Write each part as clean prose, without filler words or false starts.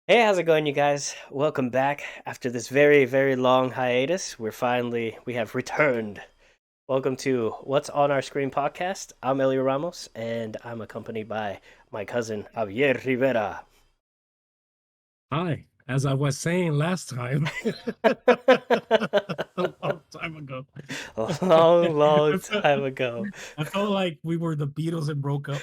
Hey, how's it going, you guys? Welcome back after this very, very long hiatus. We have returned. Welcome to What's on Our Screen podcast. I'm Elio Ramos, and I'm accompanied by my cousin Javier Rivera. Hi, as I was saying last time, a long time ago. A long, long I felt, time ago. I felt like we were the Beatles and broke up.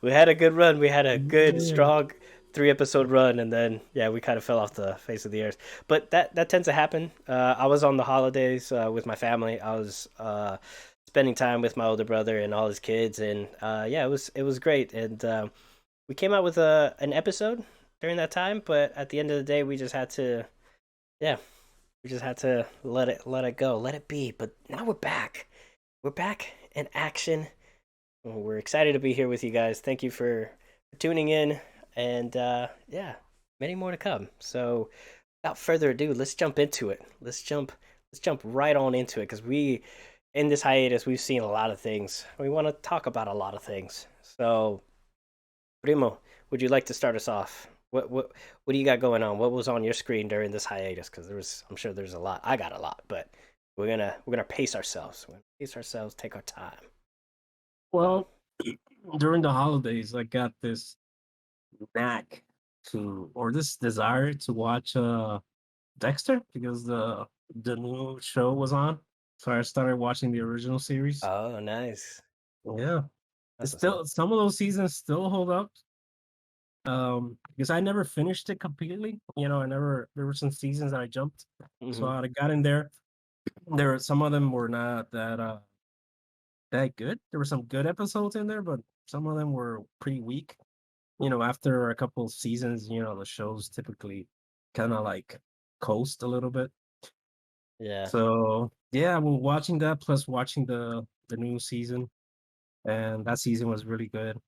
We had a good run. We had a good, Yeah. strong 3 episode run, and then yeah, we kind of fell off the face of the earth. But that tends to happen. I was on the holidays with my family. I was spending time with my older brother and all his kids, and yeah, it was great. And we came out with an episode during that time, but at the end of the day, we just had to yeah, we just had to let it go, let it be. But now we're back. We're back in action. We're excited to be here with you guys. Thank you for tuning in, and yeah, many more to come. So, without further ado, let's jump into it. Let's jump right on into it because in this hiatus, we've seen a lot of things. We want to talk about a lot of things. So, Primo, would you like to start us off? What do you got going on? What was on your screen during this hiatus? Because I'm sure there's a lot. I got a lot, but we're gonna pace ourselves. We're gonna pace ourselves. Take our time. Um, Well, during the holidays, I got this knack or this desire to watch Dexter because the new show was on. So I started watching the original series. oh, nice. Yeah. It's That's what's up. still some of those seasons still hold up. Because I never finished it completely. I never there were some seasons that I jumped. So Hmm. I got in there. There were some of them were not that good. There were some good episodes in there, but some of them were pretty weak. After a couple of seasons, the shows typically kind of like coast a little bit. Yeah. So yeah, well watching that plus watching the new season, and that season was really good.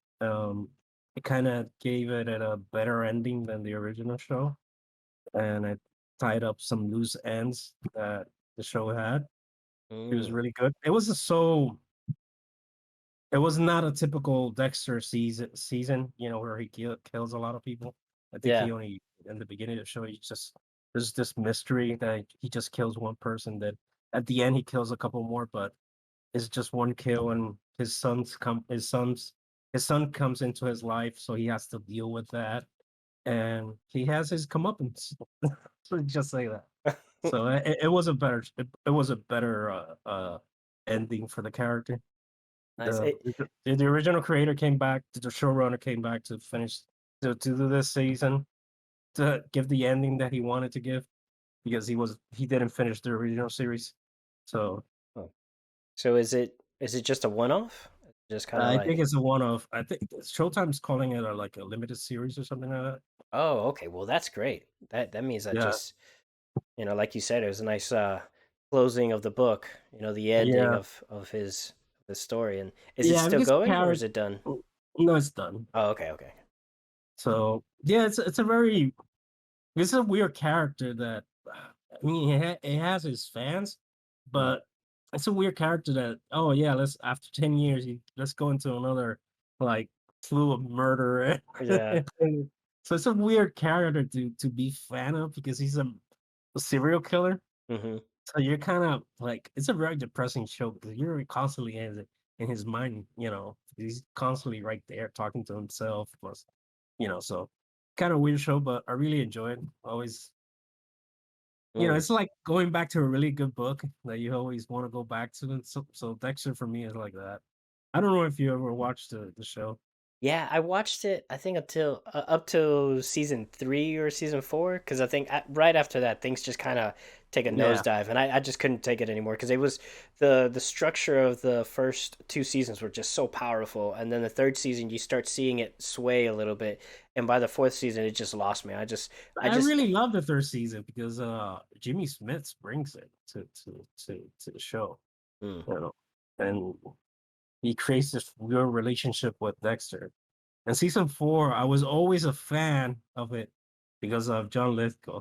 It kind of gave it a better ending than the original show, and it tied up some loose ends that the show had. It was Mm. really good. It was not a typical Dexter season, where he kills a lot of people. I think Yeah. he only in the beginning of the show, he just there's this mystery that he just kills one person. That at the end he kills a couple more, but it's just one kill, and his son comes into his life, so he has to deal with that, and he has his comeuppance. So just say that. So it was a better ending for the character. Nice. The original creator came back, the showrunner came back to finish to do this season to give the ending that he wanted to give because he didn't finish the original series. So Oh. So is it just a one off? Just kind of I think like, it's a one-off. I think Showtime's calling it like a limited series or something like that. oh, okay. Well, that's great. That means that Yeah, just, like you said, it was a nice closing of the book. The ending yeah, of his story. And is it yeah. still Because going or is character, it done? no, it's done. Oh, okay, okay. So yeah, it's a very it's a weird character that I mean he has his fans, Mhm. but it's a weird character that oh yeah let's after 10 years let's go into another like slew of murder. Yeah. So it's a weird character to be fan of because he's a serial killer. Hmm. So you're kind of like it's a very depressing show because you're constantly in his mind. He's constantly right there talking to himself. Plus, so kind of weird show, but I really enjoy it. Always, Mm. it's like going back to a really good book that you always want to go back to. And so Dexter for me is like that. I don't know if you ever watched the show. Yeah, I watched it. I think until up to season 3 or season 4, because I think right after that things just kind of take a Yeah, nosedive, and I just couldn't take it anymore because it was the structure of the first 2 seasons were just so powerful, and then the third season you start seeing it sway a little bit, and by the fourth season it just lost me. I I just really love the third season because Jimmy Smith brings it to the show. mm, You know, and he creates this real relationship with Dexter. And season 4, I was always a fan of it because of John Lithgow.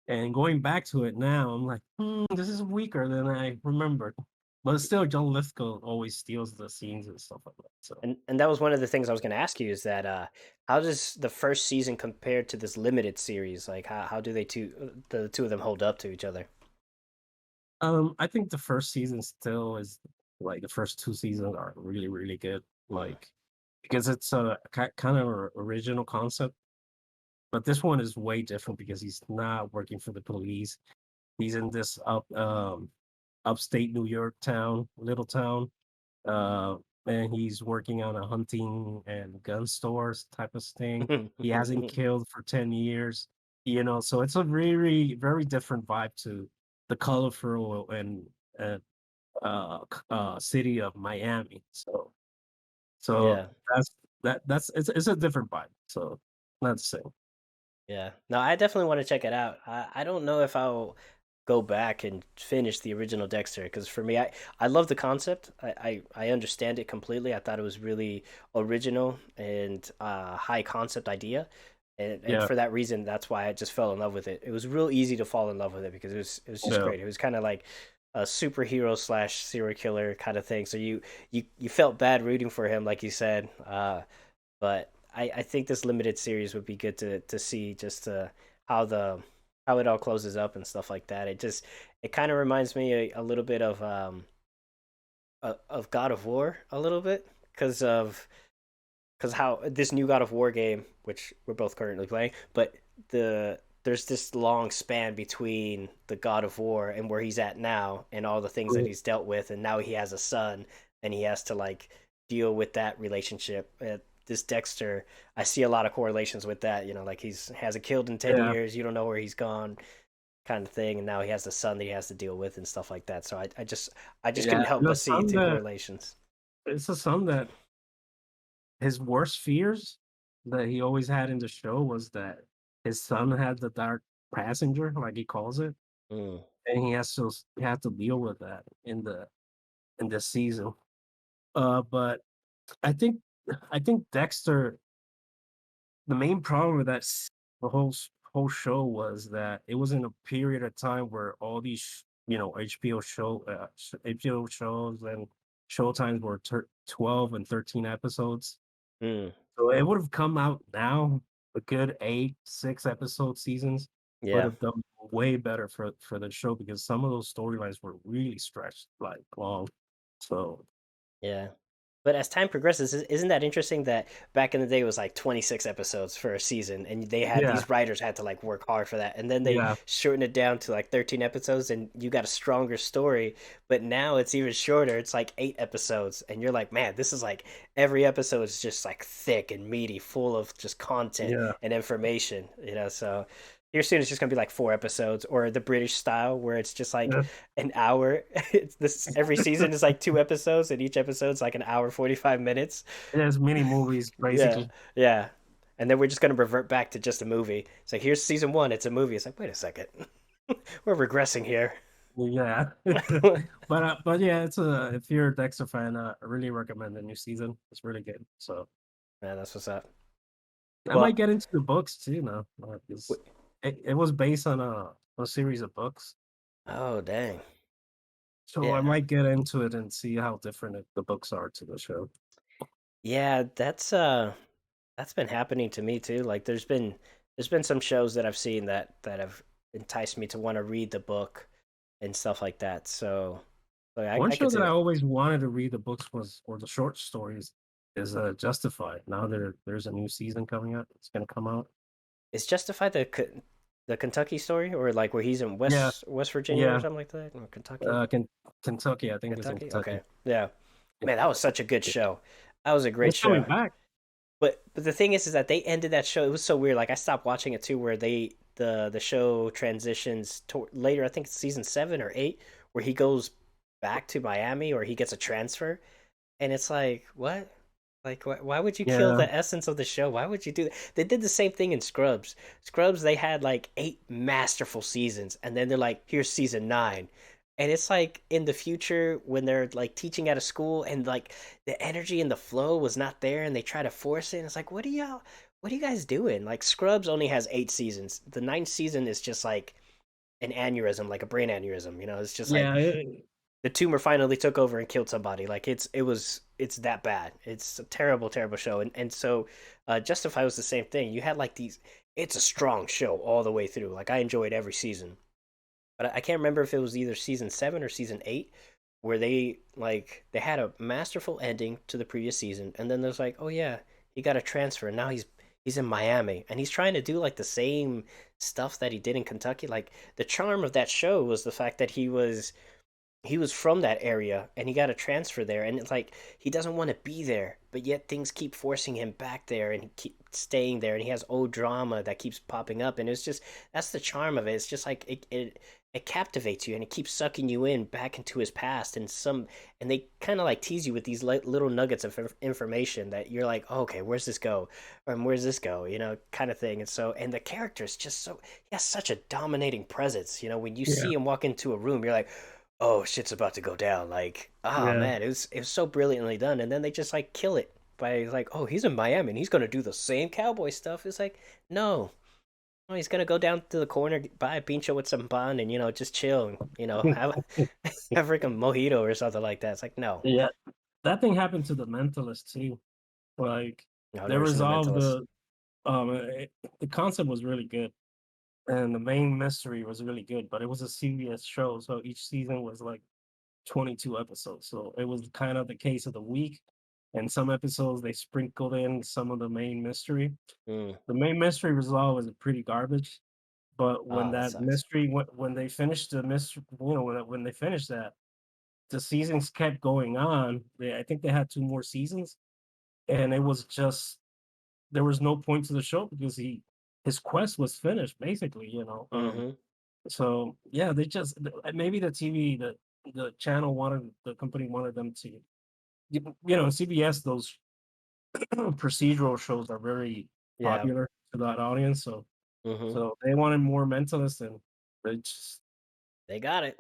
And going back to it now, I'm like, this is weaker than I remembered. But still, John Lithgow always steals the scenes and stuff like that. So And that was one of the things I was going to ask you is that how does the first season compare to this limited series? Like how do the two of them hold up to each other? I think the first season still is like the first two seasons are really, really good. Mm. Like because it's a kind of original concept, but this one is way different because he's not working for the police. He's in this upstate New York town, little town, uh, and he's working on a hunting and gun stores type of thing. He hasn't killed for 10 years, so it's a really very different vibe to the colorful and uh, city of Miami. So Yeah. that's that's it's a different vibe. So not the same. Yeah. No, I definitely want to check it out. I don't know if I'll go back and finish the original Dexter because for me, I love the concept. I understand it completely. I thought it was really original and high concept idea. And Yeah, for that reason, that's why I just fell in love with it. It was real easy to fall in love with it because it was just yeah, great. It was kind of like a superhero slash serial killer kind of thing. So you felt bad rooting for him, like you said. But I think this limited series would be good to see just how the how it all closes up and stuff like that. It kind of reminds me a little bit of God of War a little bit because how this new God of War game, which we're both currently playing, but there's this long span between the God of War and where he's at now and all the things that mm, he's dealt with, and now he has a son and he has to like deal with that relationship. This Dexter, I see a lot of correlations with that. Like he's hasn't killed in 10 yeah, years, you don't know where he's gone, kind of thing, and now he has a son that he has to deal with and stuff like that. So I just couldn't yeah. help And the but see son two that correlations. it's a son that his worst fears that he always had in the show was that his son had the dark passenger, like he calls it, Mm, and he had to deal with that in this season. But I think I think Dexter, the main problem with the whole show was that it was in a period of time where all these HBO shows and showtimes were 12 and 13 episodes. mm, So it would have come out now, a good 8 6 episode seasons would yeah. have done way better for the show because some of those storylines were really stretched like long. So Yeah. But as time progresses, isn't that interesting that back in the day it was like 26 episodes for a season and yeah, these writers had to like work hard for that. And then they yeah, shortened it down to like 13 episodes and you got a stronger story. But now it's even shorter. It's like 8 episodes and you're like, "Man, this is like every episode is just like thick and meaty, full of just content yeah, and information. So here soon it's just gonna be like 4 episodes or the British style where it's just like yeah. an hour. It's this every season is like 2 episodes, and each episode's like an hour 45 minutes. It has mini movies Yeah, basically. yeah. And then we're just gonna revert back to just a movie. It's like here's season one, it's a movie. It's like wait a second, we're regressing here. Yeah. But yeah, it's a if you're a Dexter fan, I really recommend the new season. It's really good. So Man, that's what's up. I might Well, get into the books too now. 'Cause it was based on a series of books. oh dang, So I yeah, might get into it and see how different the books are to the show. yeah. That's been happening to me too. Like there's been some shows that I've seen that have enticed me to want to read the book and stuff like that. So One I show could that see I that. always wanted to read the books was or the short stories is Justified. Now there's a new season coming out. It's gonna come out. Is Justified the Kentucky story or like where he's in Yeah, West Virginia or yeah. something like that or Kentucky? Kentucky, I think it's in Kentucky? Kentucky. Okay. Yeah. Man, that was such a good show. That was a great It's coming show. back. But the thing is that they ended that show. It was so weird. Like I stopped watching it too, where the show transitions to later. I think it's season 7 or 8, where he goes back to Miami or he gets a transfer, and it's like what? Like why would you kill Yeah, the essence of the show? Why would you do that? They did the same thing in Scrubs. Scrubs they had like 8 masterful seasons, and then they're like, here's season 9, and it's like in the future when they're like teaching at a school and like the energy and the flow was not there and they try to force it and it's like what are you guys doing? Like Scrubs only has 8 seasons. The ninth season is just like an aneurysm, like a brain aneurysm. It's just like yeah. the tumor finally took over and killed somebody. Like it's that bad. It's a terrible, terrible show. And so Justify was the same thing. You had like these. It's a strong show all the way through. Like I enjoyed every season, but I can't remember if it was either season 7 or season 8 where they had a masterful ending to the previous season, and then there's like, oh yeah, he got a transfer, and now he's in Miami, and he's trying to do like the same stuff that he did in Kentucky. Like the charm of that show was the fact that he was from that area and he got a transfer there, and it's like he doesn't want to be there, but yet things keep forcing him back there and he keeps staying there, and he has old drama that keeps popping up, and it's just that's the charm of it. It's just like it captivates you and it keeps sucking you in back into his past, and they kind of like tease you with these little nuggets of information that you're like, oh, okay, where's this go, or where's this go, kind of thing. And so, and the character is just so, he has such a dominating presence. When you Yeah, see him walk into a room, you're like, oh, shit's about to go down. Like, ah, yeah, man, it was so brilliantly done. And then they just like kill it by like, oh, he's in Miami and he's gonna do the same cowboy stuff. It's like, no, oh, he's gonna go down to the corner, buy a pincho with some bun, and just chill, and have have freaking mojito or something like that. It's like, no, yeah. That thing happened to the Mentalist too. Like no, I've they never seen the resolved Mentalist. the concept was really good, and the main mystery was really good. But it was a CBS show, so each season was like 22 episodes. So it was kind of the case of the week. And some episodes they sprinkled in some of the main mystery. Mm. The main mystery result was pretty garbage. But when Oh, that that sucks. mystery, when they finished the mystery, when they finished that, the seasons kept going on. I think they had two more seasons, and it was just there was no point to the show because his quest was finished basically. Mm-hmm. So yeah, they just maybe the TV the channel wanted the company wanted them to CBS those procedural shows are very Yeah. popular to that audience. So Mm-hmm. so they wanted more Mentalist, and they just They got it.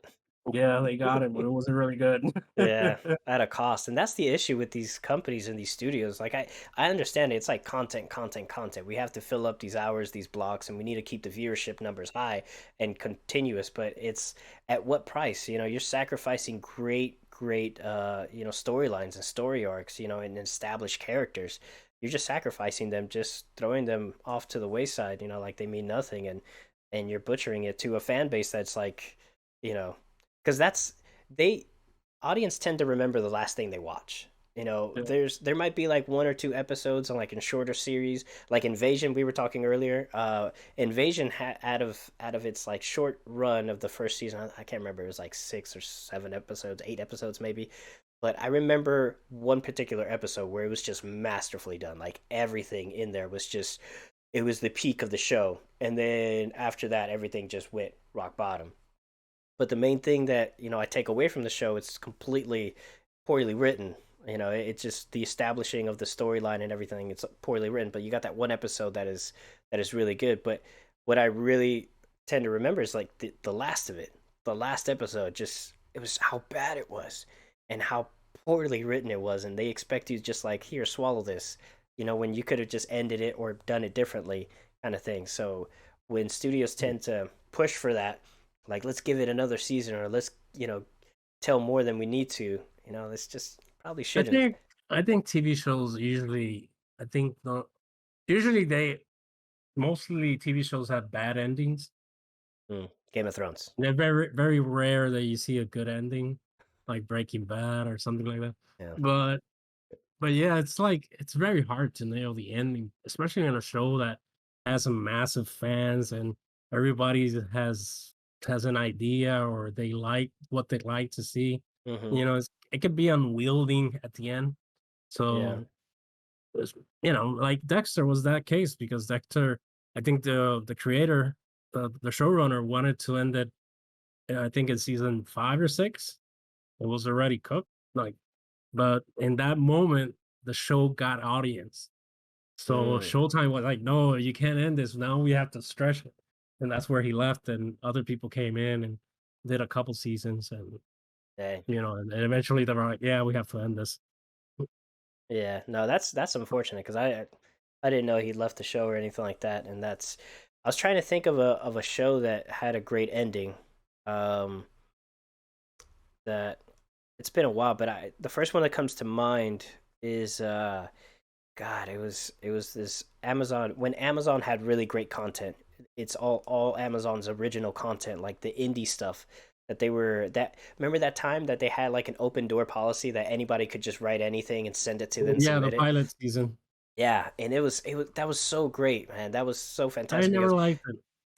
yeah they got it, but it wasn't really good. Yeah, at a cost. And that's the issue with these companies and these studios. Like I understand it. It's like content, content, content. We have to fill up these hours, these blocks, and we need to keep the viewership numbers high and continuous, but it's at what price? You're sacrificing great storylines and story arcs, and established characters. You're just sacrificing them, just throwing them off to the wayside, like they mean nothing, and you're butchering it to a fan base that's like, you know, because they audience tend to remember the last thing they watch. Yeah. There might be like one or two episodes on like in shorter series, like Invasion. We were talking earlier. Invasion out of its like short run of the first season. I can't remember. It was like 6 or 7 episodes, 8 episodes maybe. But I remember one particular episode where it was just masterfully done. Like everything in there was just, it was the peak of the show. And then after that, everything just went rock bottom. But the main thing that I take away from the show, it's completely poorly written. It's just the establishing of the storyline and everything. It's poorly written, but you got that one episode that is really good. But what I really tend to remember is like the last of it, the last episode. Just it was how bad it was, and how poorly written it was, and they expect you to just like, here, swallow this. When you could have just ended it or done it differently, kind of thing. So when studios tend to push for that, like let's give it another season, or let's tell more than we need to, this just probably I shouldn't. think I think TV shows usually I think the usually they mostly TV shows have bad endings. Game of Thrones. They're very rare that you see a good ending, like Breaking Bad or something like that. Yeah. But but yeah, it's like it's very hard to nail the ending, especially on a show that has some massive fans and everybody has an idea or they like what they like to see. Hmm. It could be unwielding at the end. Yeah. So it's, like Dexter was that case because Dexter, I think the creator, the showrunner wanted to end it. I think in season 5 or 6, it was already cooked. Like, but in that moment, the show got audience. So Mm. Showtime was like, "No, you can't end this. Now we have to stretch it." And that's where he left, and other people came in and did a couple seasons, and Dang. and eventually they were like, "Yeah, we have to end this." Yeah. No, that's unfortunate because I didn't know he left the show or anything like that, and that's I was trying to think of a show that had a great ending. Um, that it's been a while, but I the first one that comes to mind is God, it was this Amazon when Amazon had really great content. It's all Amazon's original content, like the indie stuff that they were that remember that time that they had like an open door policy that anybody could just write anything and send it to them and Yeah, the submit it. pilot season. Yeah, and it was that was so great, man. That was so I fantastic never because liked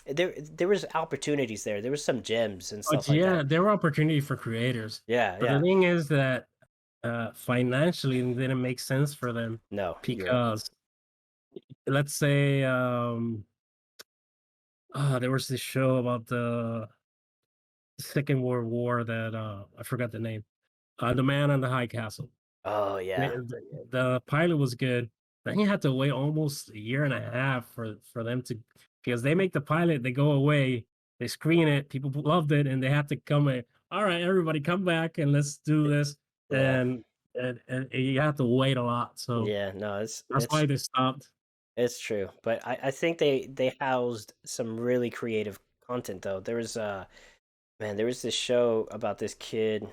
it. there was opportunities there. There was some gems and But stuff like yeah, that. there were opportunity for creators. Yeah, But the yeah. thing is that financially it didn't make sense for them No, you're right. because let's say there was this show about the Second World War that I forgot the name. The Man on the High Castle. Oh The, yeah. the pilot was good. Then you had to wait almost a year and a half for them to because they make the pilot, they go away, they screen it, people loved it, and they had to come in. All right, everybody, come back and let's do this. Yeah. And you have to wait a lot. So Yeah, no, it's that's it's why they stopped. it's true. But I think they housed some really creative content though. There was man, there was this show about this kid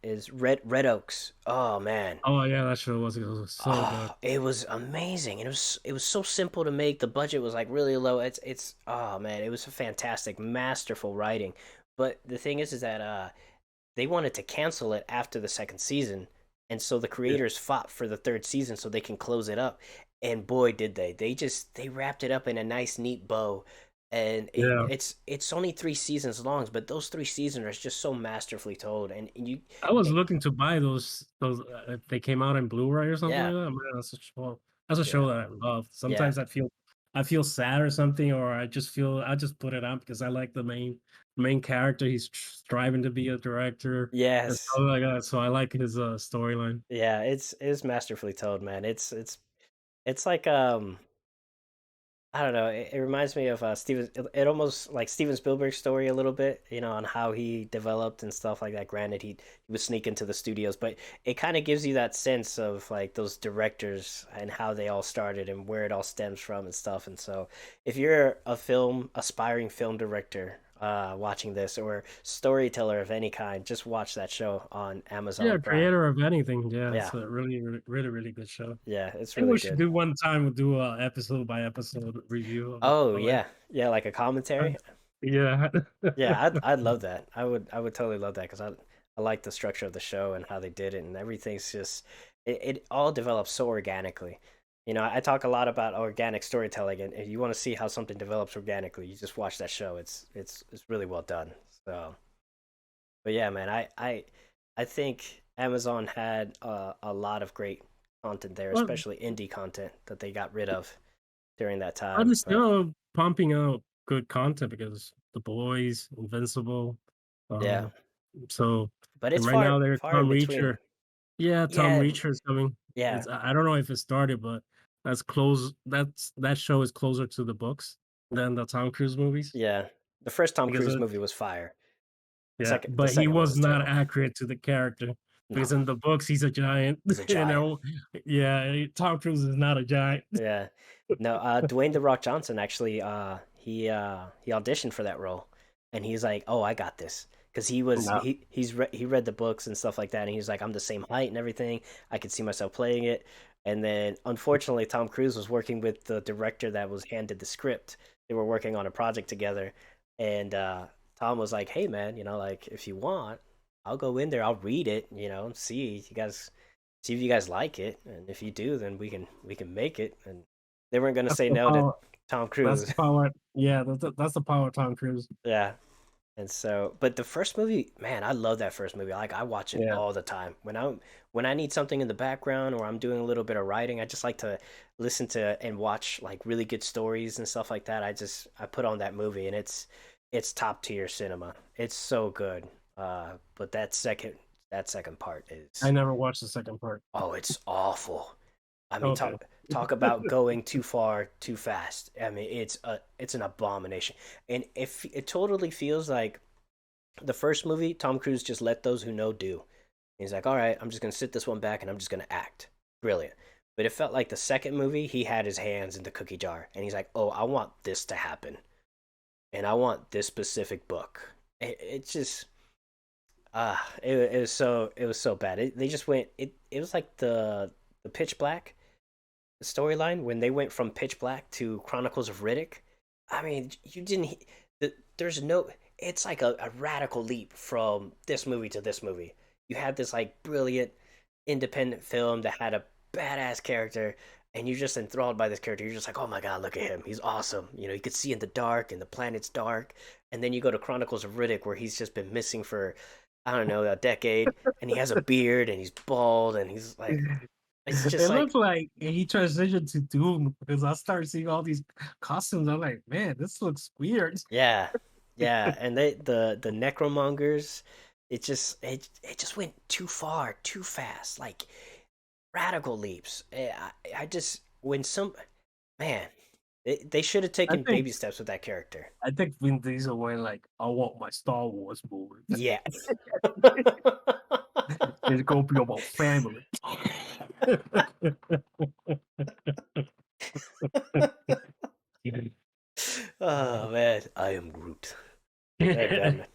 is Red Oaks. Oh man. Oh yeah, that show was so good. Oh, it was amazing. It was so simple to make. The budget was like really low. It's oh man, it was a fantastic, masterful writing. But the thing is that they wanted to cancel it after the second season, and so the Yeah. creators fought for the third season so they can close it up. And boy, did they! They wrapped it up in a nice, neat bow. And Yeah. it's only 3 seasons long, but those 3 seasons are just so masterfully told. And you, I was it, looking to buy those if they came out in Blu-ray or something yeah, like that. Man, that's a yeah, show that I love. yeah, Sometimes I feel sad or something, or I just put it on because I like the main character. He's striving to be a director and yes, stuff like that. So I like his storyline. yeah. It's masterfully told, man. It's like I don't know. It reminds me of Steven. It almost like Steven Spielberg's story a little bit, on how he developed and stuff like that. Granted, he would sneak into the studios, but it kind of gives you that sense of like those directors and how they all started and where it all stems from and stuff. And so, if you're a aspiring film director, watching this or storyteller of any kind, just watch that show on Yeah, Amazon Prime. creator of anything. Yeah, Yeah, it's a really good show. yeah, it's I think really we should good. do one time. We'll do a episode by episode review Oh of it. yeah, yeah, like a commentary. Yeah. Yeah, I'd love that. I would totally love that because I like the structure of the show and how they did it and everything's just it all develops so organically. I talk a lot about organic storytelling, and if you want to see how something develops organically, you just watch that show. It's really well done. So, but yeah, man, I think Amazon had a lot of great content there, Well, especially indie content that they got rid of during that but time. it's But still pumping out good content because The Boys, Invincible. yeah, Um, so but it's and right far now there's far in Tom between. Reacher. Yeah, Tom Yeah, Reacher is coming. yeah. It's I don't know if it started, but that's close. That show is closer to the books than the Tom Cruise movies Yeah. The first Tom because Cruise movie was fire. The yeah, second the but he second one was was not terrible. accurate to the character No, because in the books he's a giant. he's a You giant. know, yeah, Tom Cruise is not a giant. Yeah. No, Dwayne the Rock Johnson actually he auditioned for that role and he's like, "Oh, I got this." Cuz No, he read the books and stuff like that and he's like, "I'm the same height and everything. I could see myself playing it." And then unfortunately Tom Cruise was working with the director that was handed the script. They were working on a project together and Tom was like, "Hey man, like if you want, I'll go in there, I'll read it, see if you guys like it, and if you do, then we can make it." And they weren't gonna that's say the no to power. Tom That's the Cruise. power. Yeah, that's the power of Tom Cruise. Yeah. And so, but the first movie, man, I love that first movie. Like I watch it Yeah. all the time. When I need something in the background or I'm doing a little bit of writing, I just like to listen to and watch like really good stories and stuff like that. I put on that movie and it's top tier cinema. It's so good. But that second part I is, never watched the second part. oh, it's awful. I mean, Okay. talk about going too far too fast. I mean, it's an abomination, and if it totally feels like the first movie, Tom Cruise just let those who know do. He's like, all right, I'm just gonna sit this one back and I'm just gonna act. Brilliant. But it felt like the second movie, he had his hands in the cookie jar, and he's like, oh, I want this to happen, and I want this specific book. It's just it was so bad. They just went. It was like the Pitch Black storyline when they went from Pitch Black to Chronicles of Riddick. I mean, you didn't. There's no. It's like a radical leap from this movie to this movie. You had this like brilliant independent film that had a badass character, and you're just enthralled by this character. You're just like, oh my god, look at him, he's awesome. You know, you could see in the dark, and the planet's dark. And then you go to Chronicles of Riddick, where he's just been missing for I don't know a decade, and he has a beard, and he's bald, and he's like, it's just It like looked like he transitioned to Doom because I started seeing all these costumes. I'm like, man, this looks weird. yeah, yeah, and the necromongers, it just went too far, too fast, like radical leaps. I just when some man, they should have I taken think baby steps with that character. I think Vin Diesel went like, I want my Star Wars movie. Yeah. It's gonna be about family. Oh man, I am Groot. Dadgummit.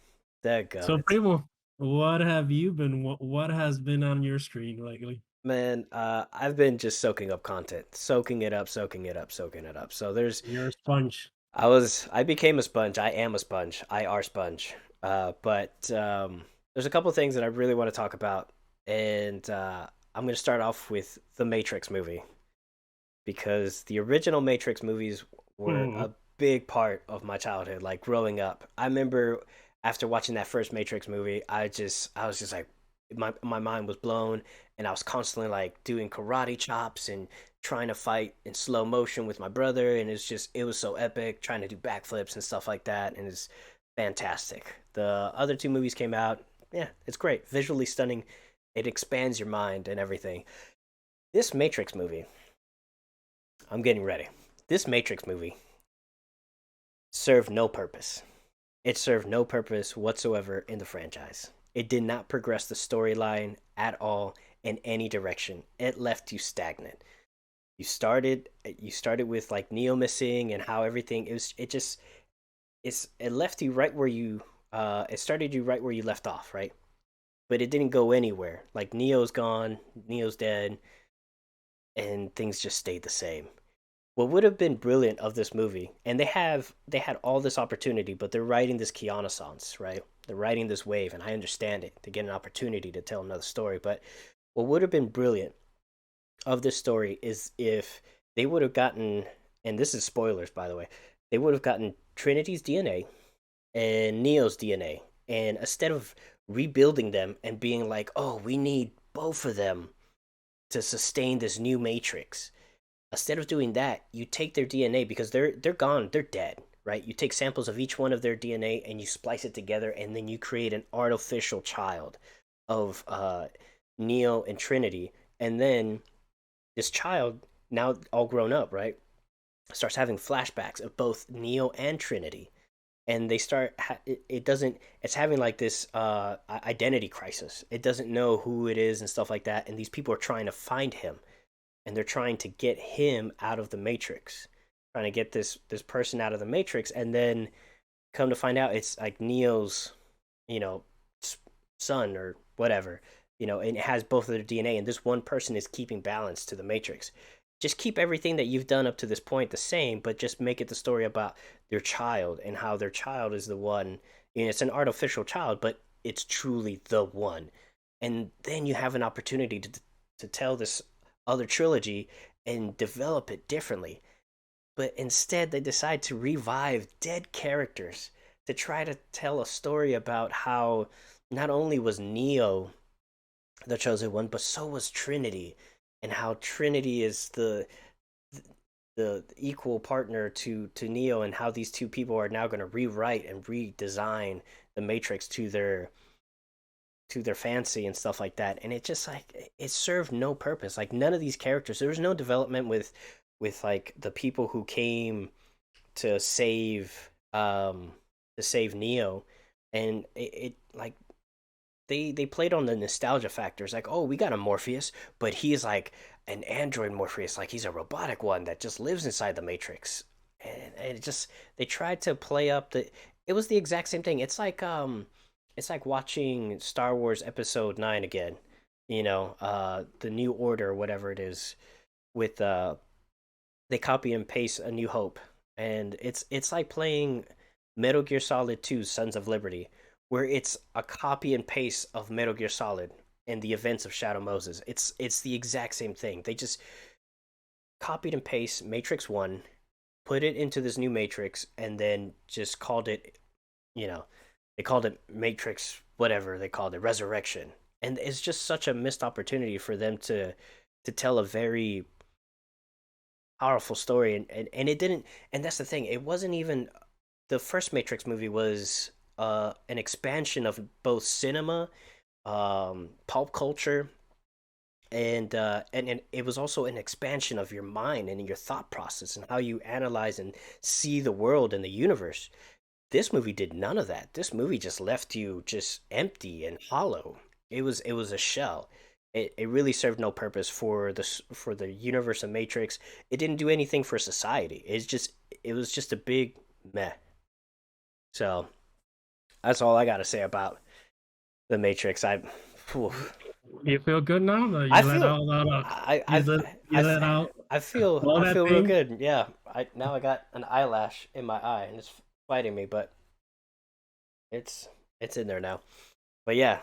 So, Dadgummit. Primo, what have you been? What has been on your screen lately? Man, I've been just soaking up content, soaking it up, soaking it up, soaking it up. So You're a sponge. I became a sponge. I am a sponge. I are sponge. But there's a couple things that I really want to talk about, and I'm going to start off with the Matrix movie because the original Matrix movies were Hmm. a big part of my childhood. Like growing up, I remember after watching that first Matrix movie, I was just like my mind was blown, and I was constantly like doing karate chops and trying to fight in slow motion with my brother, and it was so epic, trying to do backflips and stuff like that, and it's fantastic. The other two movies came out, yeah, it's great, visually stunning. It expands your mind and everything. This Matrix movie, I'm getting ready. This Matrix movie served no purpose. It served no purpose whatsoever in the franchise. It did not progress the storyline at all in any direction. It left you stagnant. You started with like Neo missing and how everything it just it left you right where you it started you right where you left off, right? But it didn't go anywhere. Like Neo's gone, Neo's dead, and things just stayed the same. What would have been brilliant of this movie, and they had all this opportunity, but they're writing this Keanu right? They're writing this wave, and I understand it to get an opportunity to tell another story. But what would have been brilliant of this story is if they would have gotten, and this is spoilers by the way, they would have gotten Trinity's DNA and Neo's DNA, and instead of rebuilding them and being like, oh, we need both of them to sustain this new Matrix, instead of doing that, you take their DNA because they're gone, they're dead, right? You take samples of each one of their DNA and you splice it together, and then you create an artificial child of Neo and Trinity, and then this child, now all grown up, right, starts having flashbacks of both Neo and Trinity, and they start it doesn't it's having like this identity crisis. It doesn't know who it is and stuff like that, and these people are trying to find him, and they're trying to get him out of the Matrix, trying to get this person out of the Matrix, and then come to find out it's like Neo's, you know, son or whatever, and it has both of their DNA, and this one person is keeping balance to the Matrix. Just keep everything that you've done up to this point the same, but just make it the story about their child and how their child is the one. It's an artificial child, but it's truly the one. And then you have an opportunity to tell this other trilogy and develop it differently. But instead, they decide to revive dead characters to try to tell a story about how not only was Neo the chosen one, but so was Trinity, and how Trinity is the equal partner to Neo, and how these two people are now going to rewrite and redesign the Matrix to their fancy and stuff like that. And it just like it served no purpose. Like none of these characters, there was no development with like the people who came to save Neo, and it like they played on the nostalgia factors, like, oh, we got a Morpheus, but he's like an android Morpheus, like he's a robotic one that just lives inside the Matrix. And it just they tried to play up the it was the exact same thing. It's like it's like watching Star Wars Episode 9 again. The New Order, whatever it is, with they copy and paste A New Hope, and it's like playing Metal Gear Solid 2 Sons of Liberty, where it's a copy and paste of Metal Gear Solid and the events of Shadow Moses. It's the exact same thing. They just copied and paste Matrix 1, put it into this new Matrix, and then just called it, you know, they called it Matrix whatever they called it, Resurrection. And it's just such a missed opportunity for them to tell a very powerful story, and it didn't. And that's the thing, it wasn't even the first Matrix movie was an expansion of both cinema, pulp culture, and it was also an expansion of your mind and your thought process and how you analyze and see the world and the universe. This movie did none of that. This movie just left you just empty and hollow. It was a shell. It really served no purpose for the universe of Matrix. It didn't do anything for society. It was just a big meh. So that's all I got to say about the Matrix. Whew. You feel good now? Though? I You let feel out all that. I You I let you let out all I that feel real thing. good. Yeah. I got an eyelash in my eye and it's fighting me, but it's it's in there now. But yeah,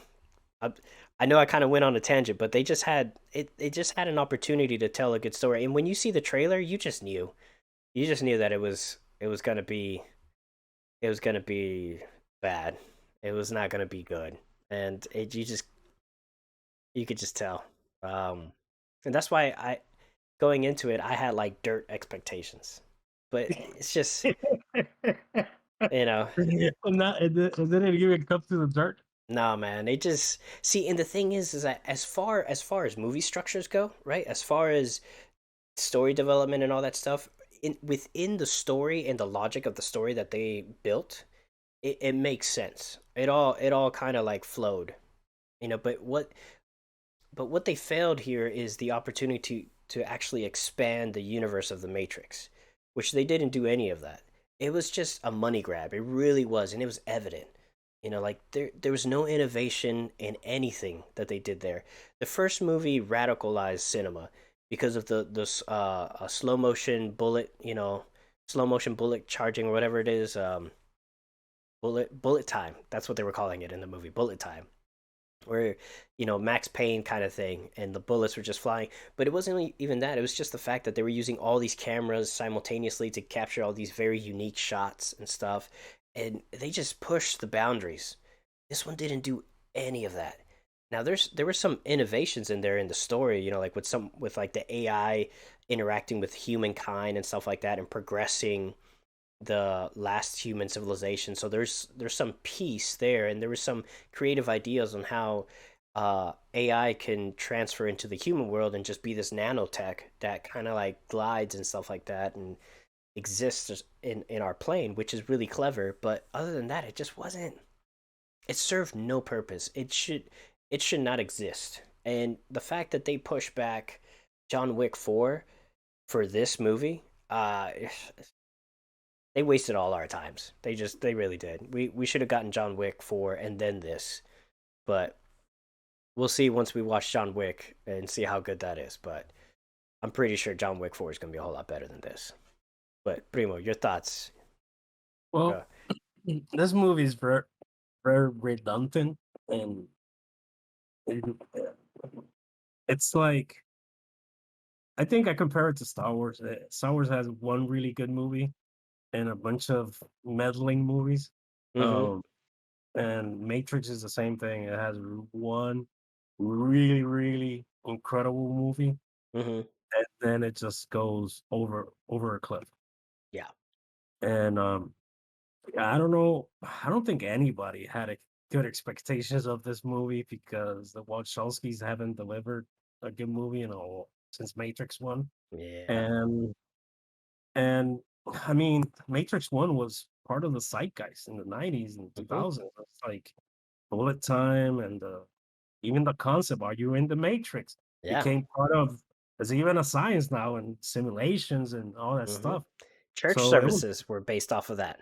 I I know I kind of went on a tangent, but they just had it just had an opportunity to tell a good story. And when you see the trailer, you just knew. You just knew that it was going to be it was going to be bad. It was not going to be good. And you could just tell. And that's why I going into it, I had like dirt expectations. But it's just, you know, And that and then it even comes to the dirt. no man. They just see, and the thing is that as far as movie structures go, right? As far as story development and all that stuff, within the story and the logic of the story that they built, it makes sense. It all kind of like flowed, but what they failed here is the opportunity to actually expand the universe of the Matrix, which they didn't do any of that. It was just a money grab. It really was, and it was evident. Like there was no innovation in anything that they did there. The first movie radicalized cinema because of the slow motion bullet charging or whatever it is, bullet time. That's what they were calling it in the movie, bullet time, where Max Payne kind of thing, and the bullets were just flying. But it wasn't even that. It was just the fact that they were using all these cameras simultaneously to capture all these very unique shots and stuff, and they just pushed the boundaries. This one didn't do any of that. Now there were some innovations in there in the story, like with like the AI interacting with humankind and stuff like that, and progressing the last human civilization. So there's some peace there, and there was some creative ideas on how AI can transfer into the human world and just be this nanotech that kind of like glides and stuff like that, and exists in our plane, which is really clever. But other than that, it just wasn't. It served no purpose. It should not exist. And the fact that they push back John Wick 4 for this movie, they wasted all our times. They really did. We should have gotten John Wick 4 and then this. But we'll see once we watch John Wick and see how good that is. But I'm pretty sure John Wick 4 is going to be a whole lot better than this. But Primo, your thoughts? Well, Uh, this movie is very very redundant, and it, it's like I think I compare it to Star Wars. Star Wars has one really good movie and a bunch of meddling movies. mm-hmm. Um, and Matrix is the same thing. It has one really, really incredible movie, Mm-hmm. and then it just goes over a cliff. Yeah. And I don't know. I don't think anybody had good expectations of this movie because the Wachowskis haven't delivered a good movie since Matrix One. Yeah. And And I mean, Matrix One was part of the zeitgeist in the '90s and Mm-hmm. 2000s. It's like bullet time and even the concept, "Are you in the Matrix?" Yeah. became part of. There's even a science now and simulations and all that Mm-hmm. stuff. Church So it was services were based off of that.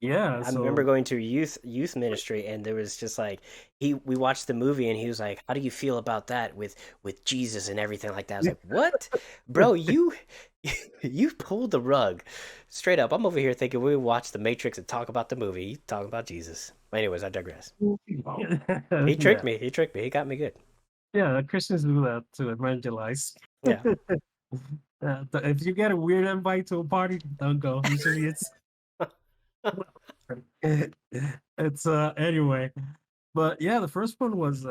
Yeah, I remember so going to youth ministry, and there was just like we watched the movie, and he was like, "How do you feel about that with Jesus and everything like that?" I was like, "What, bro? You you pulled the rug straight up." I'm over here thinking we watch The Matrix and talk about the movie. You talking about Jesus. Anyways, I digress. He tricked yeah, me. He tricked me. He got me good. yeah, Christians do that to evangelize. Yeah. If you get a weird invite to a party, don't go. Usually it's anyway. But yeah, the first one was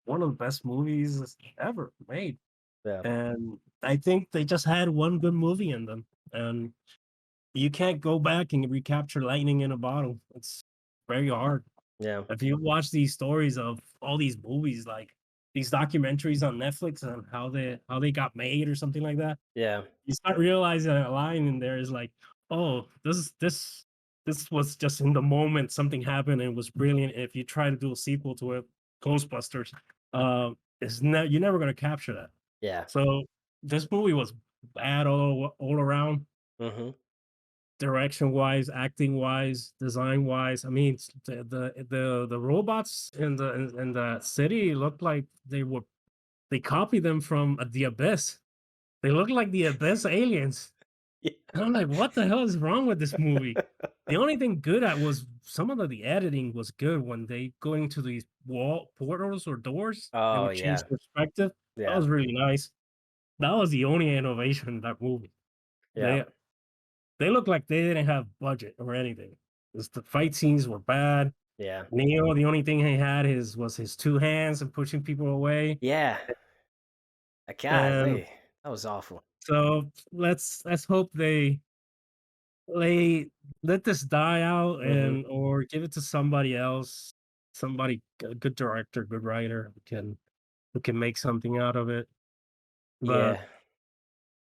one of the best movies ever made. Yeah. And I think they just had one good movie in them. And you can't go back and recapture lightning in a bottle. It's very hard. Yeah. If you watch these stories of all these movies, like these documentaries on Netflix and how they got made or something like that, Yeah. you start realizing a line in there is like, oh, this was just in the moment something happened and it was brilliant. If you try to do a sequel to it, Ghostbusters, you're never gonna capture that. Yeah. So this movie was bad all around, Mm-hmm. direction wise, acting wise, design wise. I mean, the robots in the city looked like they copied them from the Abyss. They look like the Abyss aliens. And I'm like, what the hell is wrong with this movie? The only thing good at was some of the editing was good when they go into these wall portals or doors. They Oh would change yeah. perspective. That Yeah. was really nice. That was the only innovation in that movie. Yeah. They they looked like they didn't have budget or anything. 'Cause the fight scenes were bad. Yeah. Neo, the only thing he had was his two hands and pushing people away. Yeah. And Golly, that was awful. so let's hope they let this die out Mm-hmm. and or give it to somebody else, somebody a good director, good writer who can make something out of it. But Yeah.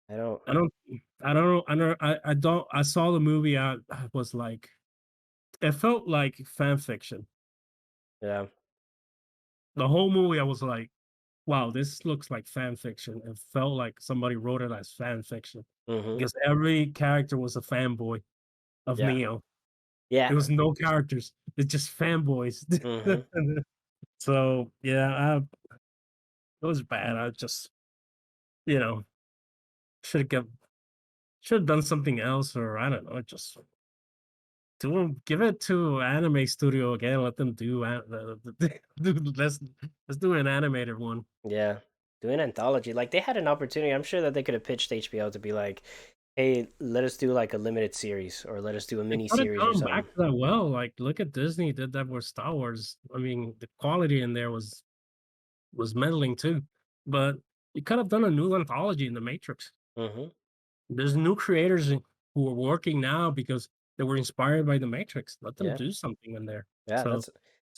I don't. I don't I don't know I saw the movie. I was like it felt like fan fiction. Yeah. The whole movie I was like, wow, this looks like fan fiction. It felt like somebody wrote it as fan fiction Mm-hmm. because every character was a fanboy of Yeah. Neo. Yeah. There was no characters. It's just fanboys. Mm-hmm. So yeah, it was bad. I just, you know, should have should have done something else, or I don't know, just give it to anime studio again. Let them do do let's do an animated one. Yeah. Doing anthology, like they had an opportunity. I'm sure that they could have pitched HBO to be like, "Hey, let us do like a limited series, or let us do a They mini could have series or gone something." back to that well. Like, look at Disney did that with Star Wars. I mean, the quality in there was meddling too. But you could have done a new anthology in the Matrix. Mm-hmm. There's new creators who are working now because they were inspired by the Matrix. Let them Yeah. do something in there. Yeah. So That's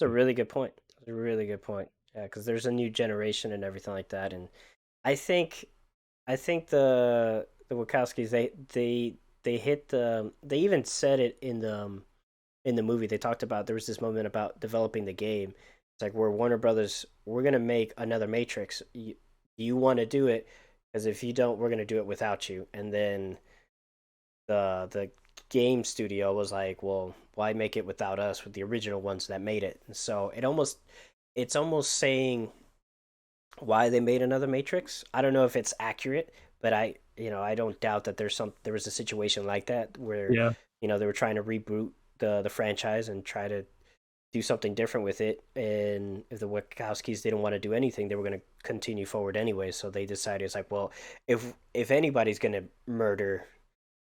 a really good point. That's a really good point. Yeah, because there's a new generation and everything like that, and I think I think the Wachowskis they hit the they even said it in the movie. They talked about there was this moment about developing the game. It's like we're Warner Brothers. We're gonna make another Matrix. You want to do it? Because if you don't, we're gonna do it without you. And then the game studio was like, well, why make it without us with the original ones that made it? And so it's almost saying why they made another Matrix. I don't know if it's accurate, but I don't doubt that there was a situation like that where yeah, they were trying to reboot the franchise and try to do something different with it. And if the Wachowskis didn't want to do anything, they were going to continue forward anyway. So they decided it's like, well, if anybody's going to murder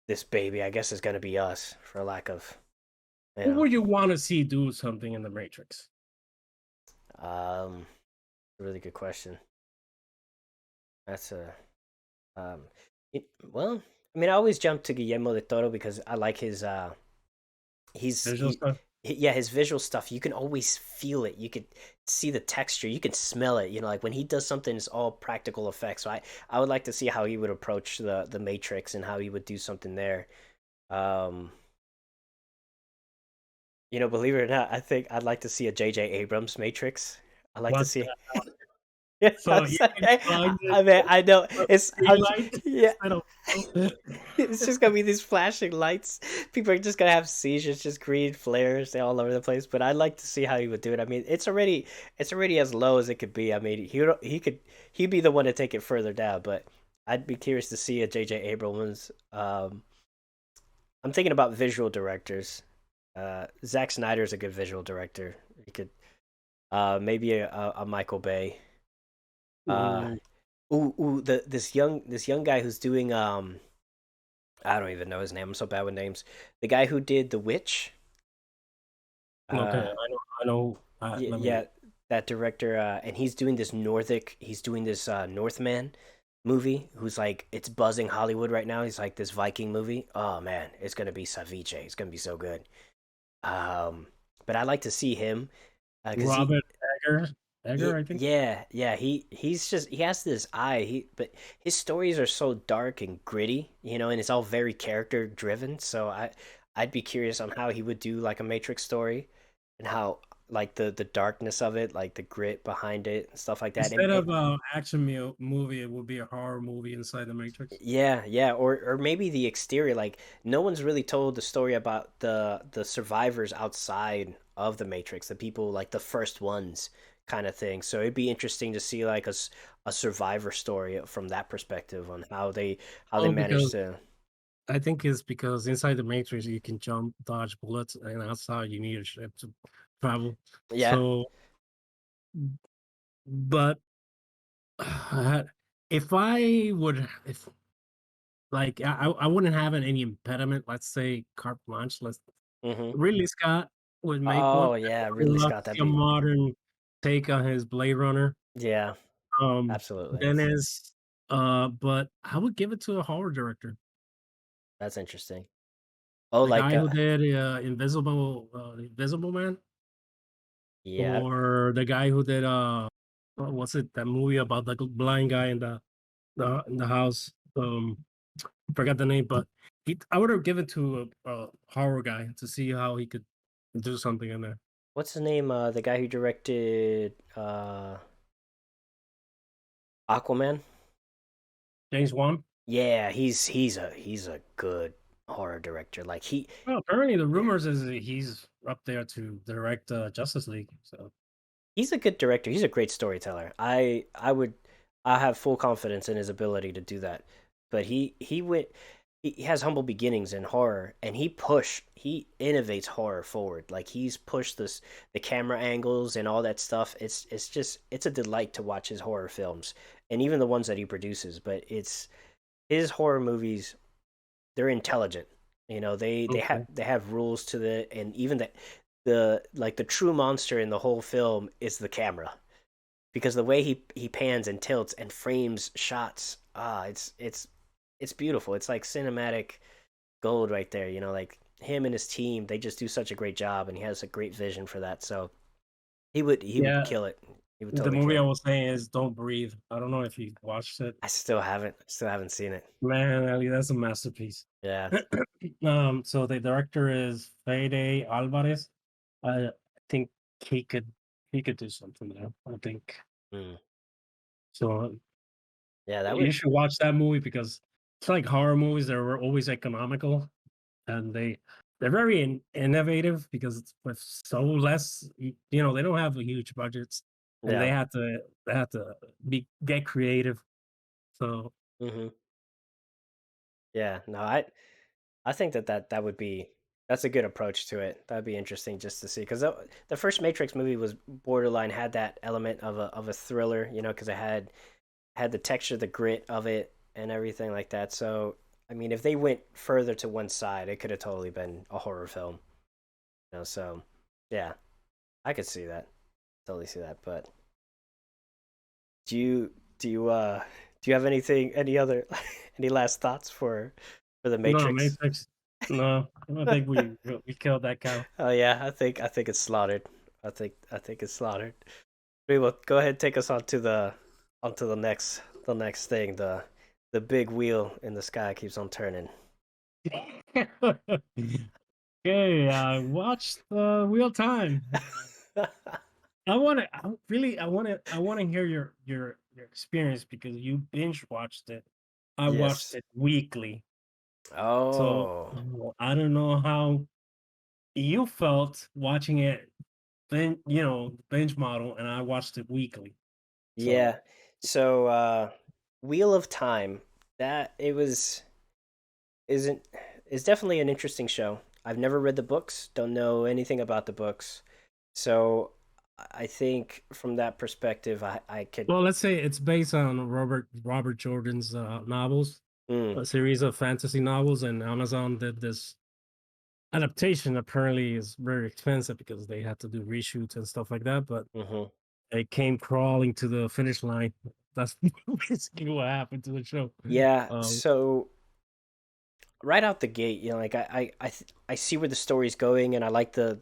this baby, I guess it's going to be us, for lack of you who know. would you want to see do something in the Matrix? Um, really good question. That's a Um, well, I mean, I always jump to Guillermo de Toro because I like his he's Visual stuff. yeah, his visual stuff. You can always feel it. You could see the texture. You can smell it. Like when he does something, it's all practical effects. So I would like to see how he would approach the Matrix and how he would do something there. Um, believe it or not, I think I'd like to see a J.J. Abrams Matrix. I like to What see. Yeah, So you can find it I mean, I know from it's daylight yeah. instead of It's just gonna be these flashing lights. People are just gonna have seizures, just green flares they all over the place. But I'd like to see how he would do it. I mean, it's already as low as it could be. I mean, he'd be the one to take it further down. But I'd be curious to see a J.J. Abrams. I'm thinking about visual directors. Zack Snyder's a good visual director. He could maybe a Michael Bay. Uh, Mm, this young guy who's doing I don't even know his name. I'm so bad with names. The guy who did The Witch. okay, Uh, I know. Let me. yeah, that director. And he's doing this Northic. He's doing this Northman movie. Who's like it's buzzing Hollywood right now. He's like this Viking movie. Oh man, it's gonna be Saviche. It's gonna be so good. Um, but I like to see him because Robert Egger. Egger, I think. yeah, he has this eye. But his stories are so dark and gritty, and it's all very character driven. So I'd be curious on how he would do like a Matrix story, and how like the darkness of it, like the grit behind it and stuff like that. Instead of action movie, it would be a horror movie inside the Matrix. Yeah, or maybe the exterior. Like no one's really told the story about the survivors outside of the Matrix, the people like the first ones, kind of thing. So it'd be interesting to see like a survivor story from that perspective on how they Oh, managed because to. I think it's because inside the Matrix you can jump, dodge bullets, and outside you need a ship to travel. Yeah. So, but if I would, if like I wouldn't have any impediment. Let's say carte blanche. Let's Mm-hmm. Ridley Scott would make one. Oh yeah, I would Ridley love Scott. to That'd see a be modern take on his Blade Runner. yeah, absolutely. Dennis, but I would give it to a horror director. That's interesting. Oh, The like guy who did Invisible Man, yeah. or the guy who did what's it that movie about the blind guy in the house. Forgot the name, but I would have given to a horror guy to see how he could do something in there. What's the name? The guy who directed Aquaman. James Wan. Yeah, he's a good horror director. Like Well, apparently the rumors is that he's up there to direct Justice League. So he's a good director. He's a great storyteller. I have full confidence in his ability to do that. But he has humble beginnings in horror, and he innovates horror forward. Like he's pushed the camera angles and all that stuff. It's a delight to watch his horror films, and even the ones that he produces. But it's his horror movies. They're intelligent. okay, They have rules to and even the true monster in the whole film is the camera, because the way he pans and tilts and frames shots, it's beautiful. It's like cinematic gold right there. Like him and his team, they just do such a great job, and he has a great vision for that. So he would yeah. kill it. He would The totally movie kill I it. was saying is Don't Breathe. I don't know if you watched it. I still haven't seen it. Man, Ali, that's a masterpiece. Yeah. So the director is Fede Alvarez. I think he could he could do something there. I think Mm. so. Yeah, that You would. should watch that movie because it's like horror movies. They were always economical, and they're very innovative because it's with so less. They don't have huge budgets, and Yeah. they had to get creative. So Hmm. Yeah. No, I think that would be that's a good approach to it. That'd be interesting just to see, because the first Matrix movie was borderline, had that element of a thriller, because it had the texture, the grit of it, and everything like that. So I mean, if they went further to one side, it could have totally been a horror film. So yeah, I could see that, totally see that. But do you do you uh do you have any other any last thoughts for the no, Matrix? Matrix. No, I think we killed that cow. Oh yeah, I think it's slaughtered. I think it's slaughtered. We will go ahead and take us onto the next thing. The big wheel in the sky keeps on turning. Okay, watch the Wheel Time. I want to hear your experience because you binge watched it. I watched Yes. it weekly, so Oh, I don't know how you felt watching it. Then binge model, and I watched it weekly. yeah. So So, Wheel of Time, that it was isn't is definitely an interesting show. I've never read the books, don't know anything about the books. So, I think from that perspective, I could. well, let's say it's based on Robert Jordan's novels, Mm, a series of fantasy novels, and Amazon did this adaptation. Apparently, is very expensive because they had to do reshoots and stuff like that. But hmm. it came crawling to the finish line. That's basically what happened to the show. Yeah. Um, So right out the gate, like I see where the story's going, and I like the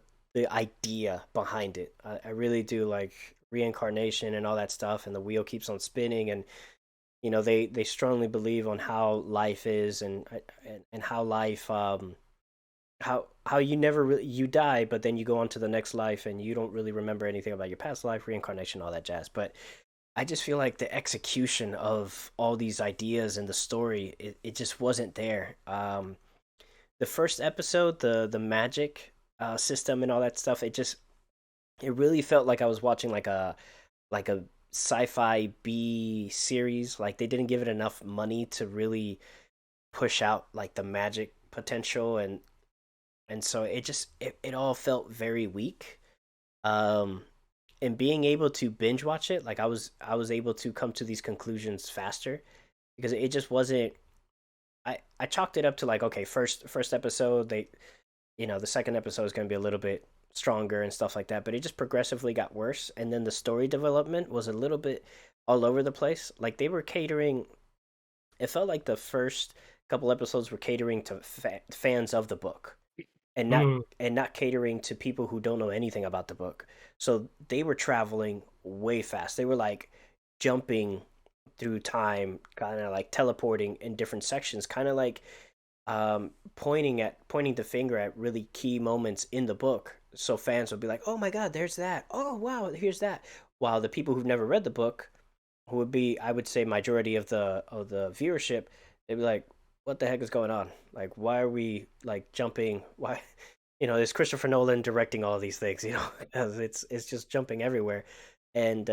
idea behind it. I really do like reincarnation and all that stuff, and the wheel keeps on spinning, and they strongly believe on how life is, and how life how you never really you die, but then you go on to the next life, and you don't really remember anything about your past life, reincarnation, all that jazz. But I just feel like the execution of all these ideas and the story, it just wasn't there. The first episode, the magic system and all that stuff, it really felt like I was watching like a sci-fi B series. Like they didn't give it enough money to really push out like the magic potential, and so it all felt very weak. Um and being able to binge watch it, like I was able to come to these conclusions faster because it just wasn't. I chalked it up to like, okay, first episode, the second episode is going to be a little bit stronger and stuff like that, but it just progressively got worse, and then the story development was a little bit all over the place. Like they were catering. It felt like the first couple episodes were catering to fans of the book, and not mm, and not catering to people who don't know anything about the book. So they were traveling way fast. They were like jumping through time, kind of like teleporting in different sections, kind of like pointing the finger at really key moments in the book. So fans would be like, "Oh my God, there's that! Oh wow, here's that!" While the people who've never read the book, who would be, I would say, majority of the viewership, they'd be like, "What the heck is going on? Like, why are we like jumping? Why?" It's Christopher Nolan directing all these things, 'cause it's just jumping everywhere, and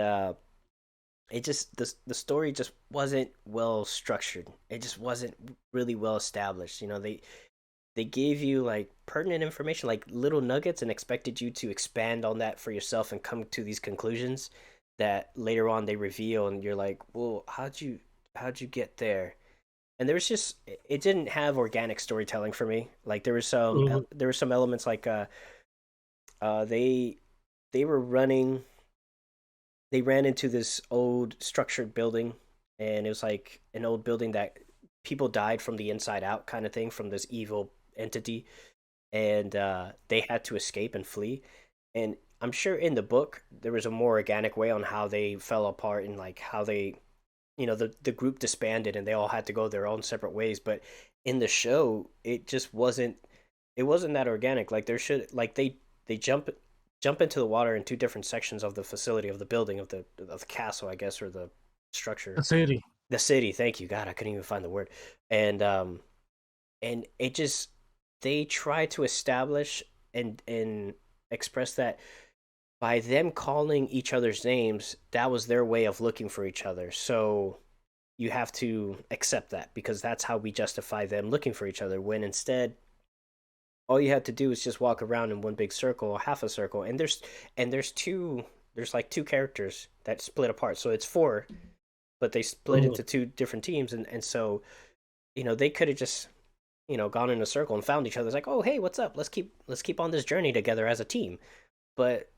it just the story just wasn't well structured. It just wasn't really well established. They gave you like pertinent information, like little nuggets, and expected you to expand on that for yourself and come to these conclusions that later on they reveal, and you're like, well, how'd you get there? And there was just, it didn't have organic storytelling for me. Like mm, there were some elements like uh they they were running they ran into this old structured building, and it was like an old building that people died from the inside out, kind of thing, from this evil entity, and they had to escape and flee. And I'm sure in the book there was a more organic way on how they fell apart, and like how they, the group disbanded and they all had to go their own separate ways. But in the show, it wasn't that organic. Like there should like they jump into the water in two different sections of the facility, of the building, of the castle, I guess, or the structure, a city. the city. Thank you, God, I couldn't even find the word. And it just, they try to establish and express that by them calling each other's names, that was their way of looking for each other. So you have to accept that, because that's how we justify them looking for each other, when instead all you had to do is just walk around in one big circle or half a circle. And there's like two characters that split apart, so it's four, but they split Mm. into two different teams. And so they could have just gone in a circle and found each other. It's like, oh hey, what's up, let's keep on this journey together as a team. But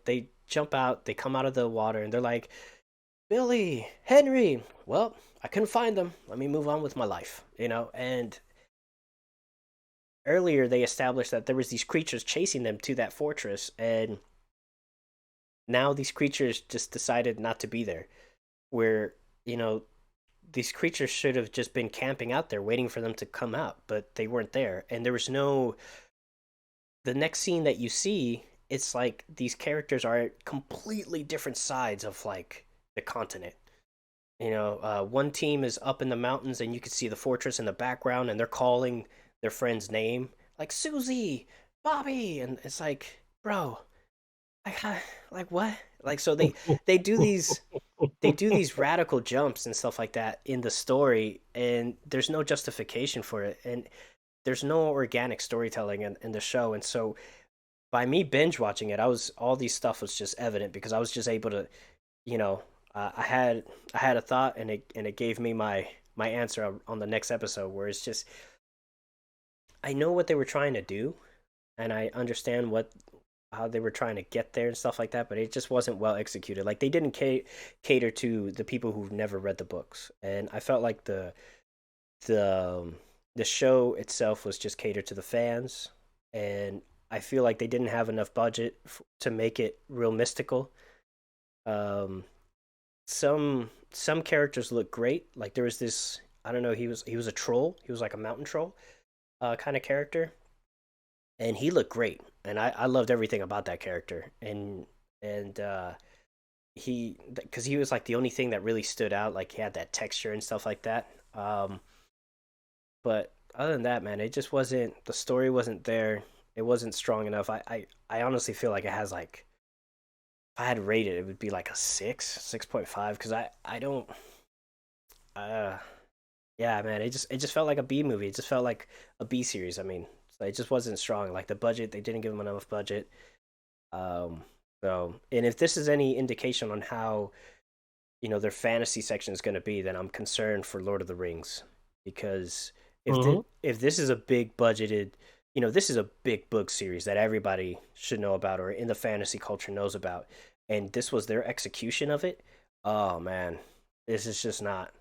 they jump out, they come out of the water, and they're like, Billy, Henry, well, I couldn't find them, let me move on with my life. And earlier they established that there was these creatures chasing them to that fortress, and now these creatures just decided not to be there, where these creatures should have just been camping out there waiting for them to come out, but they weren't there. And there was no, the next scene that you see it's like these characters are completely different sides of like the continent. One team is up in the mountains and you can see the fortress in the background, and they're calling their friend's name like Susie, Bobby, and it's like, bro, like, like what? Like, so they do these they do these radical jumps and stuff like that in the story, and there's no justification for it, and there's no organic storytelling in the show, and so by me binge watching it, I was all these stuff was just evident because I was just able to, you know, I had a thought, and it gave me my answer on the next episode, where it's just I know what they were trying to do, and I understand what how they were trying to get there and stuff like that, but it just wasn't well executed. Like they didn't cater to the people who've never read the books, and I felt like the the show itself was just catered to the fans, and I feel like they didn't have enough budget to make it real mystical. Um, some characters look great. Like there was this, I don't know, he was a troll. He was like a mountain troll kind of character, and he looked great. And I loved everything about that character. And he because he was like the only thing that really stood out. Like he had that texture and stuff like that. But other than that, man, it just wasn't, the story wasn't there. It wasn't strong enough. I honestly feel like it has like, if I had to rate it, it would be like a 6.5, because I don't uh yeah, man, it just felt like a B movie. It just felt like a B series. I mean, so it just wasn't strong. Like the budget, they didn't give them enough budget. Um and if this is any indication on how, their fantasy section is going to be, then I'm concerned for Lord of the Rings, because Mhm. if this is a big budgeted, this is a big book series that everybody should know about, or in the fantasy culture knows about, and this was their execution of it. Oh man, this is just not.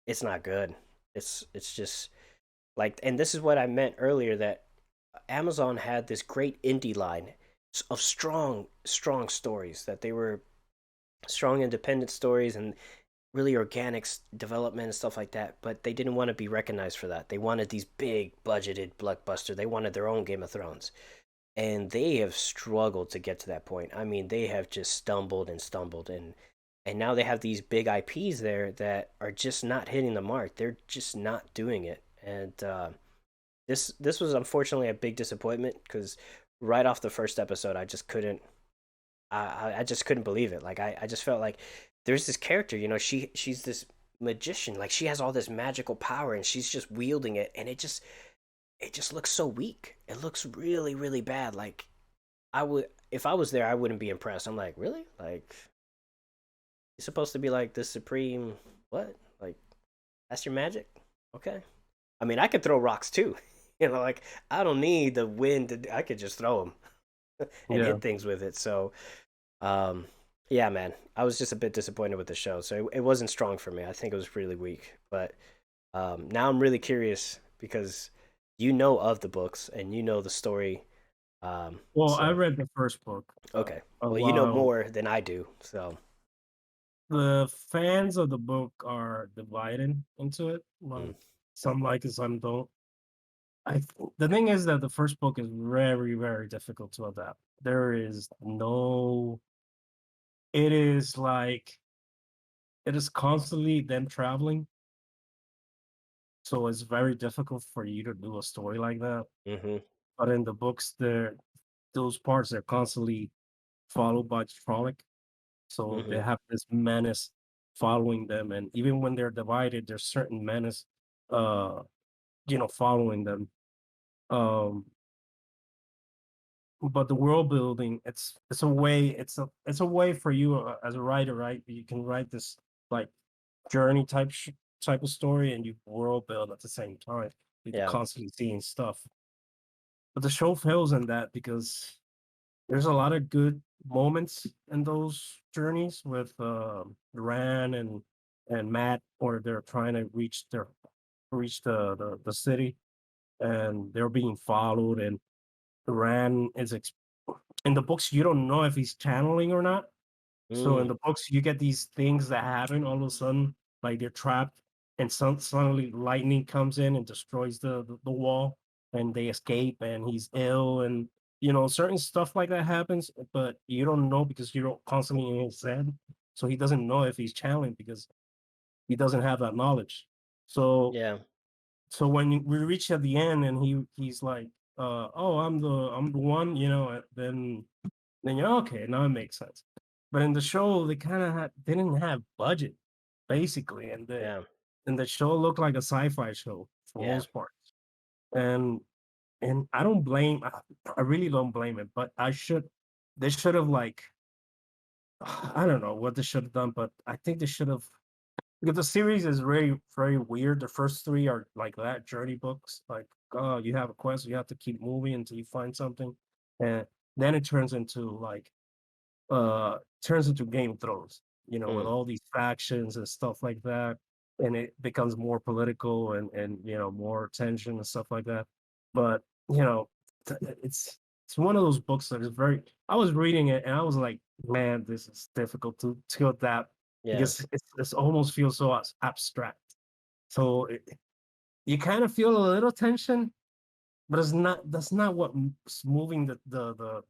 It's not good. It's just like, and this is what I meant earlier, that Amazon had this great indie line of strong stories, that they were strong independent stories and really organic development and stuff like that, but they didn't want to be recognized for that. They wanted these big budgeted blockbuster. They wanted their own Game of Thrones, and they have struggled to get to that point. I mean, they have just stumbled and stumbled, and now they have these big IPs there that are just not hitting the mark. They're just not doing it, and this was unfortunately a big disappointment, because right off the first episode, I just couldn't. I just couldn't believe it. Like I just felt like there's this character, she's this magician, like she has all this magical power, and she's just wielding it, and it just looks so weak. It looks really, really bad. Like I would, if I was there, I wouldn't be impressed. I'm like, really? Like you're supposed to be like the supreme what? Like that's your magic? Okay. I mean, I could throw rocks too. Like I don't need the wind I could just throw them and Yeah. hit things with it. So Um, yeah, man, I was just a bit disappointed with the show, so it wasn't strong for me. I think it was really weak. But now I'm really curious, because you know of the books and you know the story. Well, I So read the first book okay, a well, you know while. more than I do. So The fans of the book are divided into it. mm, Like some like it, some don't. The thing is that the first book is very, very difficult to adapt. There is no. It is like it is constantly them traveling, so it's very difficult for you to do a story like that. mm-hmm, But in the books, there those parts are constantly followed by frolic. So they mm-hmm, have this menace following them, and even when they're divided, there's certain menace, uh, following them. Um, but the world building, it's a way for you as a writer, right? You can write this like journey type of story, and you world build at the same time. You're yeah, constantly seeing stuff, but the show fails in that because there's a lot of good moments in those journeys with Ran and Matt, or they're trying to reach the city, and they're being followed. And Ran in the books. You don't know if he's channeling or not. So in mm, the books, you get these things that happen all of a sudden, like they're trapped, and suddenly lightning comes in and destroys the wall, and they escape, and he's ill, and certain stuff like that happens, but you don't know because you're constantly in his head. So he doesn't know if he's channeling because he doesn't have that knowledge. So Yeah. when we reach at the end and he's like, oh, I'm the one, then you're okay, now it makes sense. But in the show, they kind of didn't have budget, basically, Yeah. and the show looked like a sci-fi show for Yeah. most part. And I don't blame, I really don't blame it, but they should have like, I don't know what they should have done, but I think they should have, because the series is very, very weird. The first three are like that journey books, like, oh, you have a quest, you have to keep moving until you find something, and then it turns into Game of Thrones, with Mm. all these factions and stuff like that, and it becomes more political and more tension and stuff like that. But it's one of those books that is very. I was reading it and I was like, man, this is difficult to adapt Yeah. because it's almost feels so abstract. So you kind of feel a little tension, but it's not. That's not what's moving the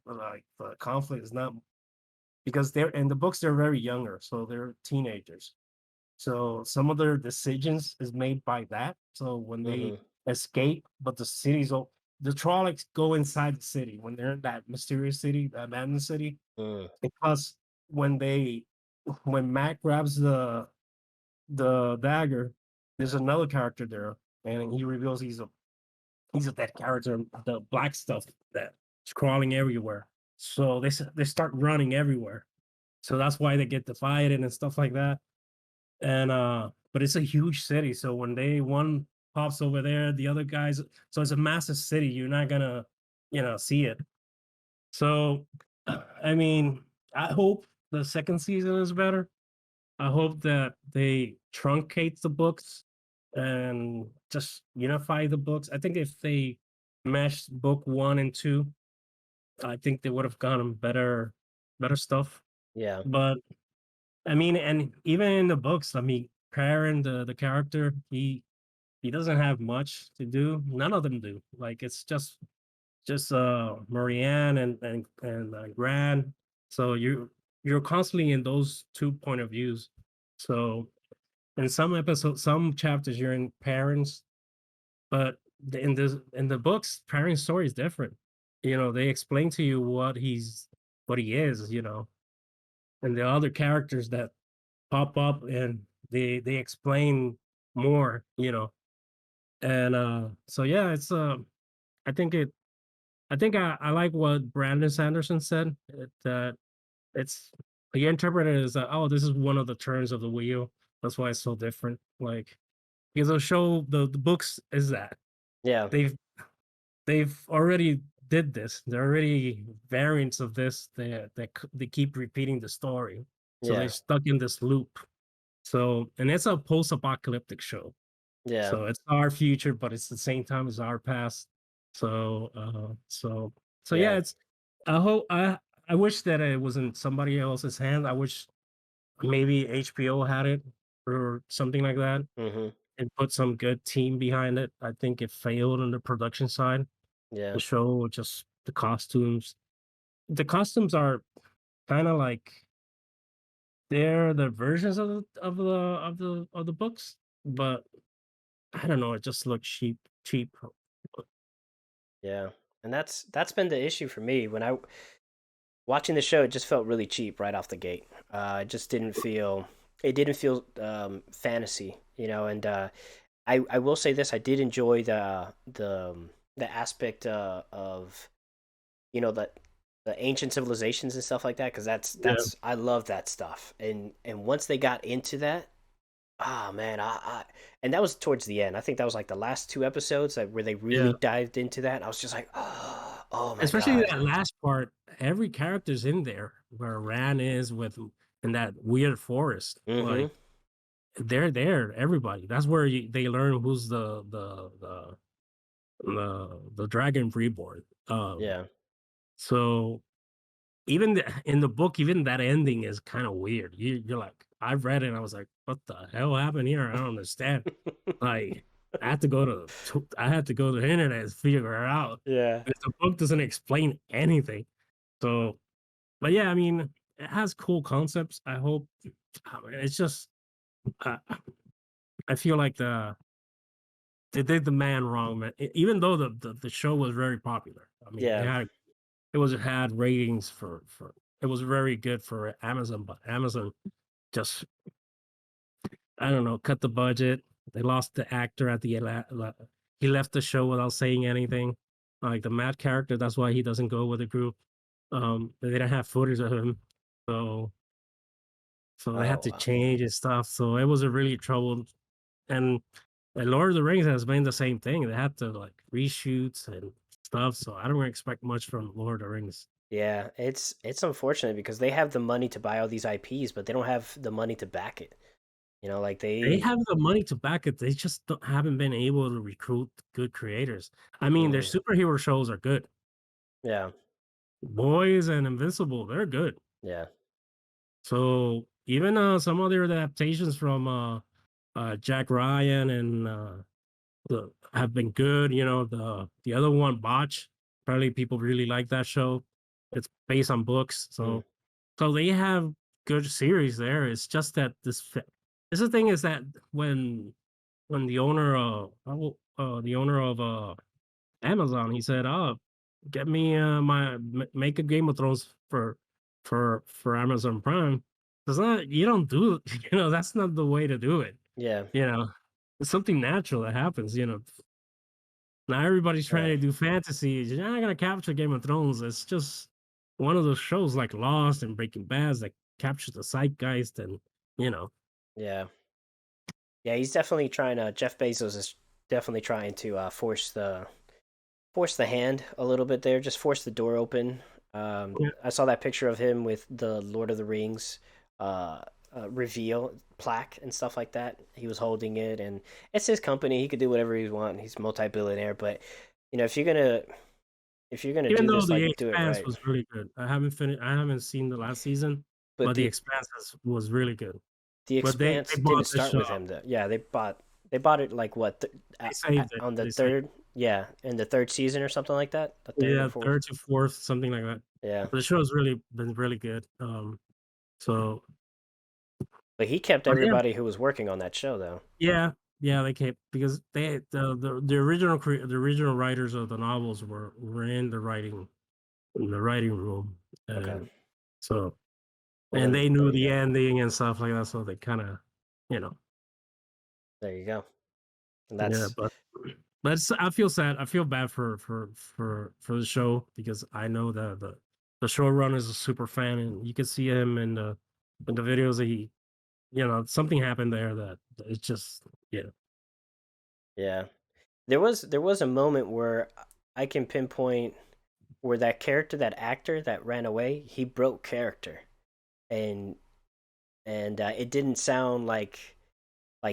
conflict. Is not because they're in the books they're very younger, so they're teenagers. So some of their decisions is made by that. So when they Mhm. escape, but the Trollocs go inside the city when they're in that mysterious city, that abandoned city, Mm. because when they when Mac grabs the dagger, there's another character there, and he reveals he's a dead character, the black stuff that's crawling everywhere. So they start running everywhere. So that's why they get divided and stuff like that. And but it's a huge city. So when one pops over there, the other guys, so it's a massive city. You're not gonna, see it. So I mean, I hope the second season is better. I hope that they truncate the books and just unify the books. I think if they meshed book one and two, I think they would have gotten better stuff. Yeah. But I mean, and even in the books, I mean, Perrin, the character, he doesn't have much to do. None of them do. Like it's just Marianne and Gran. So you're constantly in those two point of views. So in some episodes, some chapters, you're in Perrin's, but in the books, Perrin's story is different. They explain to you what he is. And the other characters that pop up and they explain more, and so yeah, it's I think it I think I like what Brandon Sanderson said, that it's he interpreted it as that, oh, this is one of the turns of the wheel, that's why it's so different, like because the books is that Yeah. they've already did this. There are already variants of this they keep repeating the story, so they're Yeah. stuck in this loop. So, and it's a post-apocalyptic show. Yeah. So it's our future, but it's the same time as our past. So, so yeah, Yeah. it's I hope I wish that it was in somebody else's hand. I wish maybe HBO had it or something like that Mhm. and put some good team behind it. I think it failed on the production side. The Yeah. show, just the costumes. The costumes are kind of like they're the versions of the books, but I don't know, it just looks cheap. Yeah. And that's been the issue for me when I watching the show. It just felt really cheap right off the gate. It just didn't feel fantasy, and I will say this: I did enjoy the aspect of the ancient civilizations and stuff like that, because Yeah, that's I love that stuff. And once they got into that, ah man, and that was towards the end. I think that was like the last two episodes where they yeah. really dived into that. I was just like, oh my Especially god. that last part, every character's in there where Ran is with in that weird forest. Mm-hmm. Like they're there, everybody. That's where they learn who's the dragon reborn. Yeah. So even in the book, even that ending is kind of weird. You're like, I've read it, and I was like, what the hell happened here? I don't understand. Like. I had to go I had to go to the internet and figure it out Yeah. because the book doesn't explain anything. So, but yeah, I mean, it has cool concepts. I hope it's just uh, I feel like they did the man wrong, man. Even though the show was very popular. I mean, Yeah. it had ratings for it was very good for Amazon, but Amazon just I don't know, cut the budget. They lost the actor at the he left the show without saying anything. Like the Matt character, that's why he doesn't go with the group. They didn't have footage of him, so they had Oh, to wow. change and stuff. So it was a really trouble. And Lord of the Rings has been the same thing. They had to like reshoots and stuff. So I don't really expect much from Lord of the Rings. Yeah, it's unfortunate because they have the money to buy all these IPs, but they don't have the money to back it. Like They they have the money to back it. They just haven't been able to recruit good creators. I mean, their mhm. superhero shows are good. Yeah, Boys and Invincible, they're good. yeah. So even some other adaptations from Jack Ryan and have been good. You know, the other one, Botch, probably people really like that show. It's based on books, Mm, so they have good series there. It's just that this the thing is that when the owner of Amazon, he said, "Oh, get me make a Game of Thrones for Amazon Prime." It's not you don't do that's not the way to do it. yeah, You know, it's something natural that happens. Now everybody's trying yeah, to do fantasy. You're not gonna capture Game of Thrones. It's just one of those shows like Lost and Breaking Bad that captures the zeitgeist, and you know, yeah. Yeah, he's definitely trying to Jeff Bezos is definitely trying to force the hand a little bit there, just force the door open. yeah, I saw that picture of him with the Lord of the Rings uh, reveal plaque and stuff like that. He was holding it, and it's his company. He could do whatever he wants. He's multi-billionaire, but if you're gonna even do though this, The like do it Expanse right. was really good. I haven't seen the last season, But but The Expanse was really good. the But Expanse they didn't bought the start show. with him. Though. Yeah, they bought it like what They saved it. on the They saved third, yeah, in the third season or something like that. The it. third or Yeah, fourth. third to fourth, something like that. Yeah, But the show's really been really good. So but he kept but yeah, everybody who was working on that show though. yeah, yeah, they kept because the original the original writers of the novels were in the writing room, Okay, and so well and then they there knew you the go. ending and stuff like that, so they kind of, you know, There you go. And yeah. that's But I feel sad. I feel bad for the show because I know that the showrunner is a super fan, and you can see him in the videos. Something happened there that it's just yeah. yeah. There was a moment where I can pinpoint where that character, that actor that ran away, he broke character, and it didn't sound like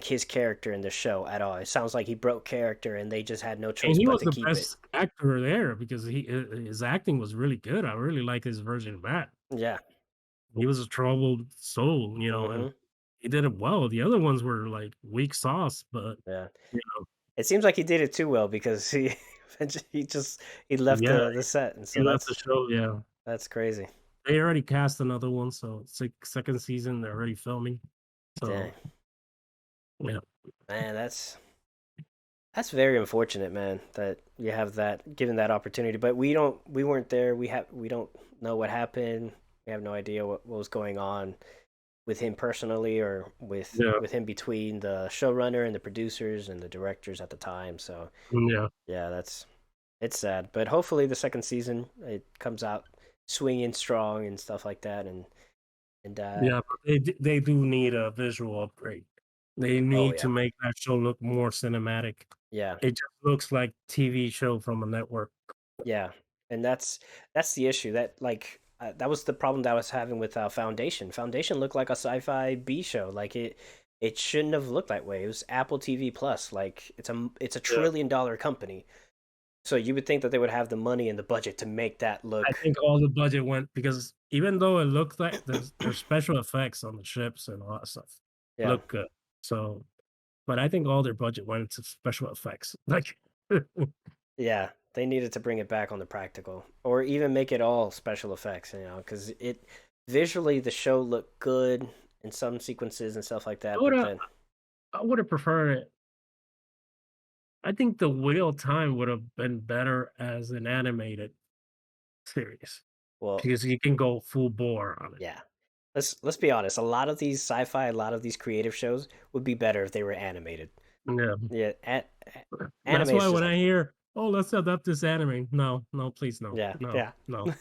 his character in the show at all. It sounds like he broke character, and they just had no And choice he but was to the keep it. best actor there because his acting was really good. I really like his version of Matt. Yeah. He was a troubled soul, and Mm-hmm. he did it well. The other ones were like weak sauce, but Yeah. you know, It seems like he did it too well because he he just he left yeah, the set, and he so left the show. Yeah, that's crazy. they already cast another one, so it's like second season. They're already filming. Dang, So yeah, man, that's very unfortunate, man, that you have that given that opportunity. But we weren't there. We don't know what happened. We have no idea what was going on with him personally or yeah, with him between the showrunner and the producers and the directors at the time. So yeah, yeah, it's sad. But hopefully the second season it comes out swinging strong and stuff like that. And yeah. But they do need a visual upgrade. They oh need to yeah, make that show look more cinematic. yeah. It just looks like TV show from a network. Yeah, and that's the issue. That was the problem that I was having with Foundation. Foundation looked like a sci-fi B show. Like it shouldn't have looked that way. It was Apple TV Plus. Like it's a Yeah. $1 trillion company. So you would think that they would have the money and the budget to make that I look. think all the budget went because even though it looked like there's special effects on the ships and all that stuff Yeah, look good. So, but I think all their budget went into special effects. Like, Yeah, they needed to bring it back on the practical, or even make it all special effects. Because it visually the show looked good in some sequences and stuff like I that. would But have then, I would have preferred it. I think the Wheel Time would have been better as an animated series well, because you can go full bore on it. yeah. Let's be honest. A lot of these sci-fi, a lot of these creative shows would be better if they were animated. Yeah. Yeah, That's anime why is just when I like, hear, "Oh, let's adapt this anime," no, no, please, no, yeah, no, yeah. no.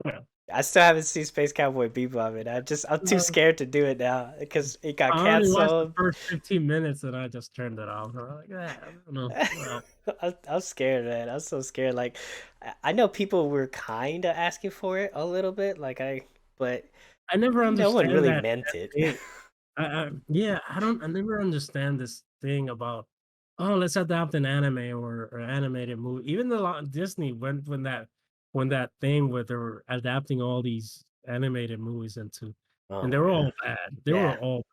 Yeah. I still haven't seen Space Cowboy Bebop, and I'm too Uh, scared to do it now because it got I only watched the canceled. first 15 minutes and I just turned it off. I'm like, I don't know. No. I'm scared, man. I'm so scared. Like, I know people were kind of asking for it a little bit, but I never no one understand really that meant it. thing. Yeah, I never understand this thing about, oh, let's adapt an anime or animated movie. Even Disney when that thing where they were adapting all these animated movies into, Oh and they my were god. all bad. They were Yeah, all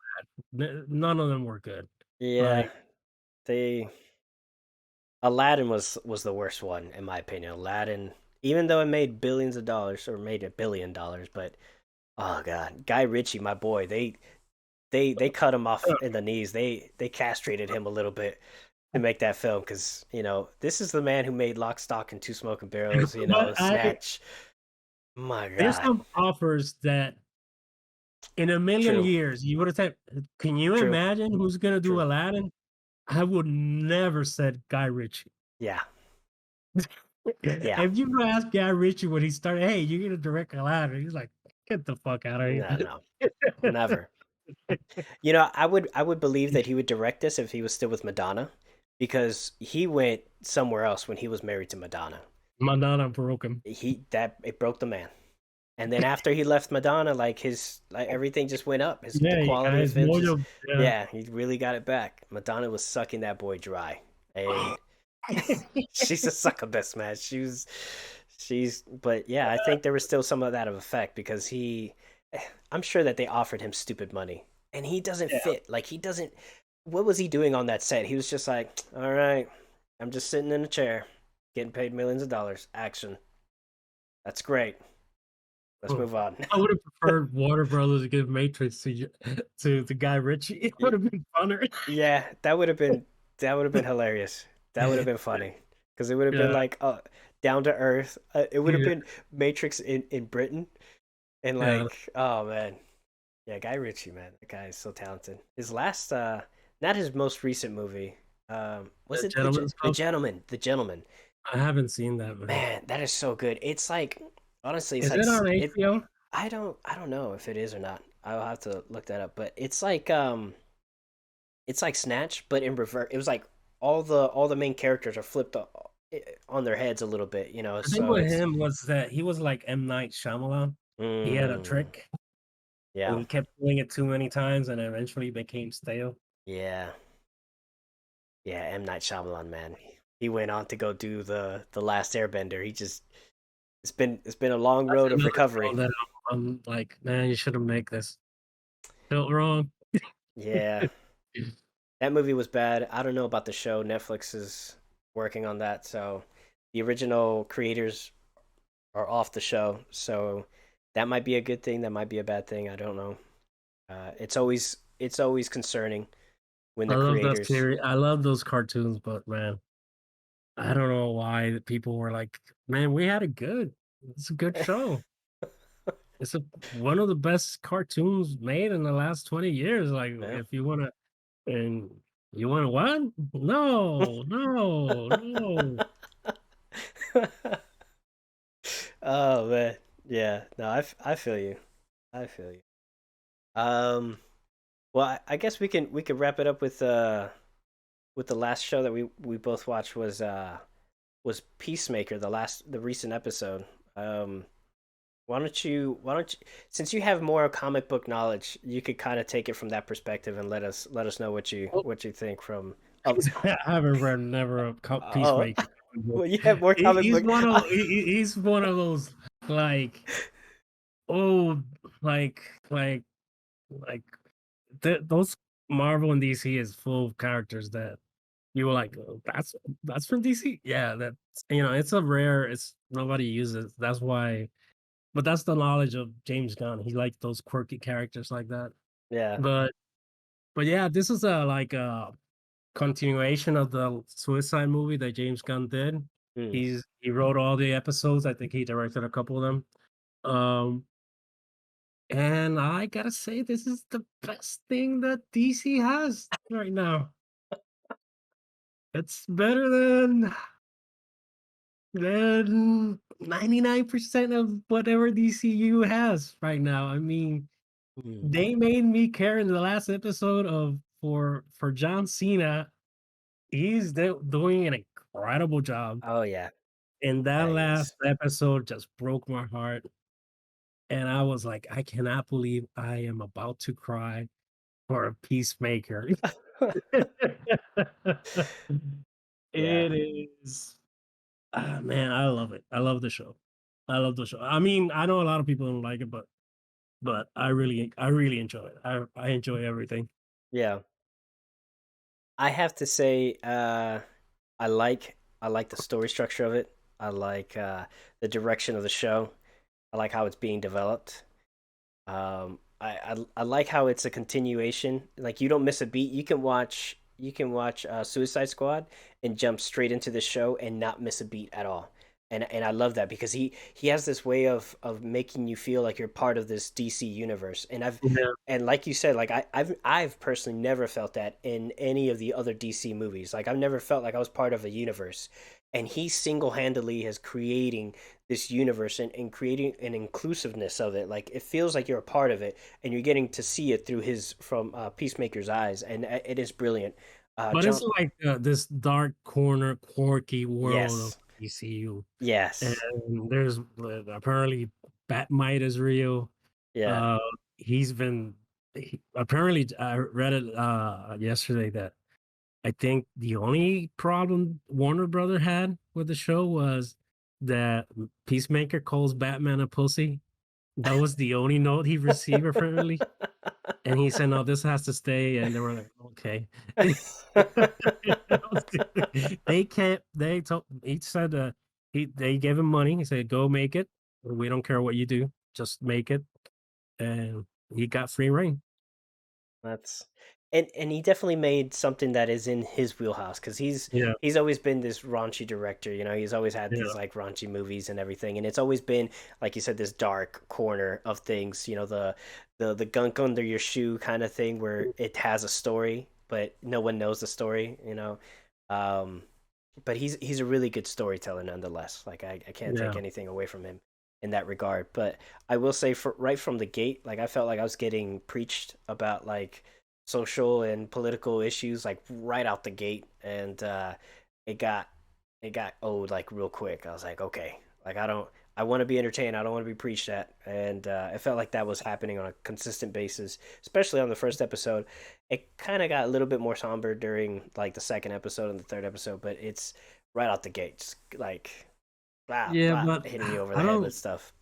bad. None of them were good. yeah. Like, They Aladdin was the worst one in my opinion. Aladdin, even though it made billions of dollars or made $1 billion, but oh god, Guy Ritchie, my boy, they cut him off in the knees. They castrated him a little bit to make that film because this is the man who made Lock, Stock, and Two Smoking Barrels. but Snatch. My there's God, some offers that in a million true, years you would have said, can you true, imagine who's gonna do true. Aladdin? I would never said Guy Ritchie. Yeah, yeah. If you go ask Guy Ritchie when he started, "Hey, you're gonna direct Aladdin," he's like, "Get the fuck out of No, here." no, never. I would believe that he would direct this if he was still with Madonna, because he went somewhere else when he was married to Madonna. Madonna broke him. It broke the man. And then after he left Madonna, like everything just went up. The Yeah, he got quality of his him just, mojo. Yeah. yeah, he really got it back. Madonna was sucking that boy dry, and she's a succubus, man. But yeah, I think there was still some of that of effect because I'm sure that they offered him stupid money, and he doesn't Yeah. fit. Like he doesn't. What was he doing on that set? He was just like, all right, I'm just sitting in a chair, getting paid millions of dollars. Action. That's great. Let's move on. I would have preferred Warner Brothers to give Matrix to Guy Ritchie. It would have been funner. Yeah, that would have been hilarious. That would have been funny because it would have been Yeah, like down to earth. It would have yeah, been Matrix in Britain, and yeah. like, oh man, yeah, Guy Ritchie, man, that guy is so talented. His last, not his most recent movie. Was The it Gentleman's the Club. Gentleman? The Gentleman, I haven't seen that, man. man, that is so good. It's like honestly, it's Is like it on it. HBO? I don't know if it is or not. I'll have to look that up. But it's like Snatch, but in reverse. It was like all the main characters are flipped on their heads a little bit, I think So with it's him was that he was like M. Night Shyamalan. He had a mm, trick, and yeah, he kept doing it too many times, and eventually became stale. yeah, yeah. M Night Shyamalan, man. He went on to go do the Last Airbender. It's been a long That's road of another recovery. film that I'm like, man, you shouldn't make this. Felt wrong. Yeah, that movie was bad. I don't know about the show. Netflix is working on that, so the original creators are off the show. So that might be a good thing. That might be a bad thing. I don't know. It's always concerning when I the love that creators. series. I love those cartoons, but man, I don't know why the people were like, man, we had it good. It's a good show. It's one of the best cartoons made in the last 20 years. Like, Yeah. if you want to, and you want to what? No, no, no. Oh man, yeah. No, I feel you. I feel you. Um. Well, I guess we could wrap it up with the last show that we both watched was Peacemaker, the recent episode. Um. Why don't you since you have more comic book knowledge, you could kind of take it from that perspective and let us know what you Well, what you think from of I haven't read never a oh Peacemaker. well you have more comic He's book one of he's one of those like old like like those Marvel and DC is full of characters that you were like, "Oh, that's from DC." Yeah, that's it's a rare. It's nobody uses. That's why. But that's the knowledge of James Gunn. He liked those quirky characters like that. Yeah. But but yeah, this is a like a continuation of the Suicide movie that James Gunn did. Mm. He wrote all the episodes. I think he directed a couple of them. Um, and I gotta say, this is the best thing that DC has right now. It's better than 99% of whatever DCU has right now. I mean, Mm. they made me care in the last episode of for John Cena. Doing an incredible job. Oh yeah. And that Yeah, he last is. episode just broke my heart, and I was like, "I cannot believe I am about to cry for a Peacemaker." Yeah. It is man, I love it. I love the show. I love the show. I mean, I know a lot of people don't like it, but I really enjoy it. I enjoy everything. Yeah. I have to say, I like the story structure of it. I like the direction of the show. I like how it's being developed. I like how it's a continuation. Like you don't miss a beat. You can watch Suicide Squad and jump straight into the show and not miss a beat at all. And I love that because he has this way of making you feel like you're part of this DC universe. Yeah. And like you said, like I've personally never felt that in any of the other DC movies. Like I've never felt like I was part of a universe. And he single-handedly is creating this universe and creating an inclusiveness of it. Like it feels like you're a part of it, and you're getting to see it through his from Peacemaker's eyes, and it is brilliant. But it's John, like, this dark corner, quirky world of yes, DCU, and yes, there's, apparently Batmite is real. yeah. Uh, he's been apparently I read it yesterday that I think the only problem Warner Brother had with the show was that Peacemaker calls Batman a pussy. That was the only note he received apparently. And he said, "No, this has to stay," and they were like, "Okay." They can't they told he said, they gave him money, he said, "Go make it. We don't care what you do, just make it," and he got free reign. That's and he definitely made something that is in his wheelhouse because Yeah, he's always been this raunchy director. He's always had yeah, these like raunchy movies and everything, and it's always been like you said, this dark corner of things. The gunk under your shoe kind of thing where it has a story, but no one knows the story. Um, but he's a really good storyteller nonetheless. Like I can't take yeah, anything away from him in that regard. But I will say for right from the gate, like I felt like I was getting preached about like social and political issues like right out the gate, and it got it got old like real quick. I was like, okay, like I want to be entertained. I don't want to be preached at, and it felt like that was happening on a consistent basis, especially on the first episode. It kind of got a little bit more somber during like the second episode and the third episode, but it's right out the gates, like blah yeah, blah, but hitting you over I the head with don't stuff.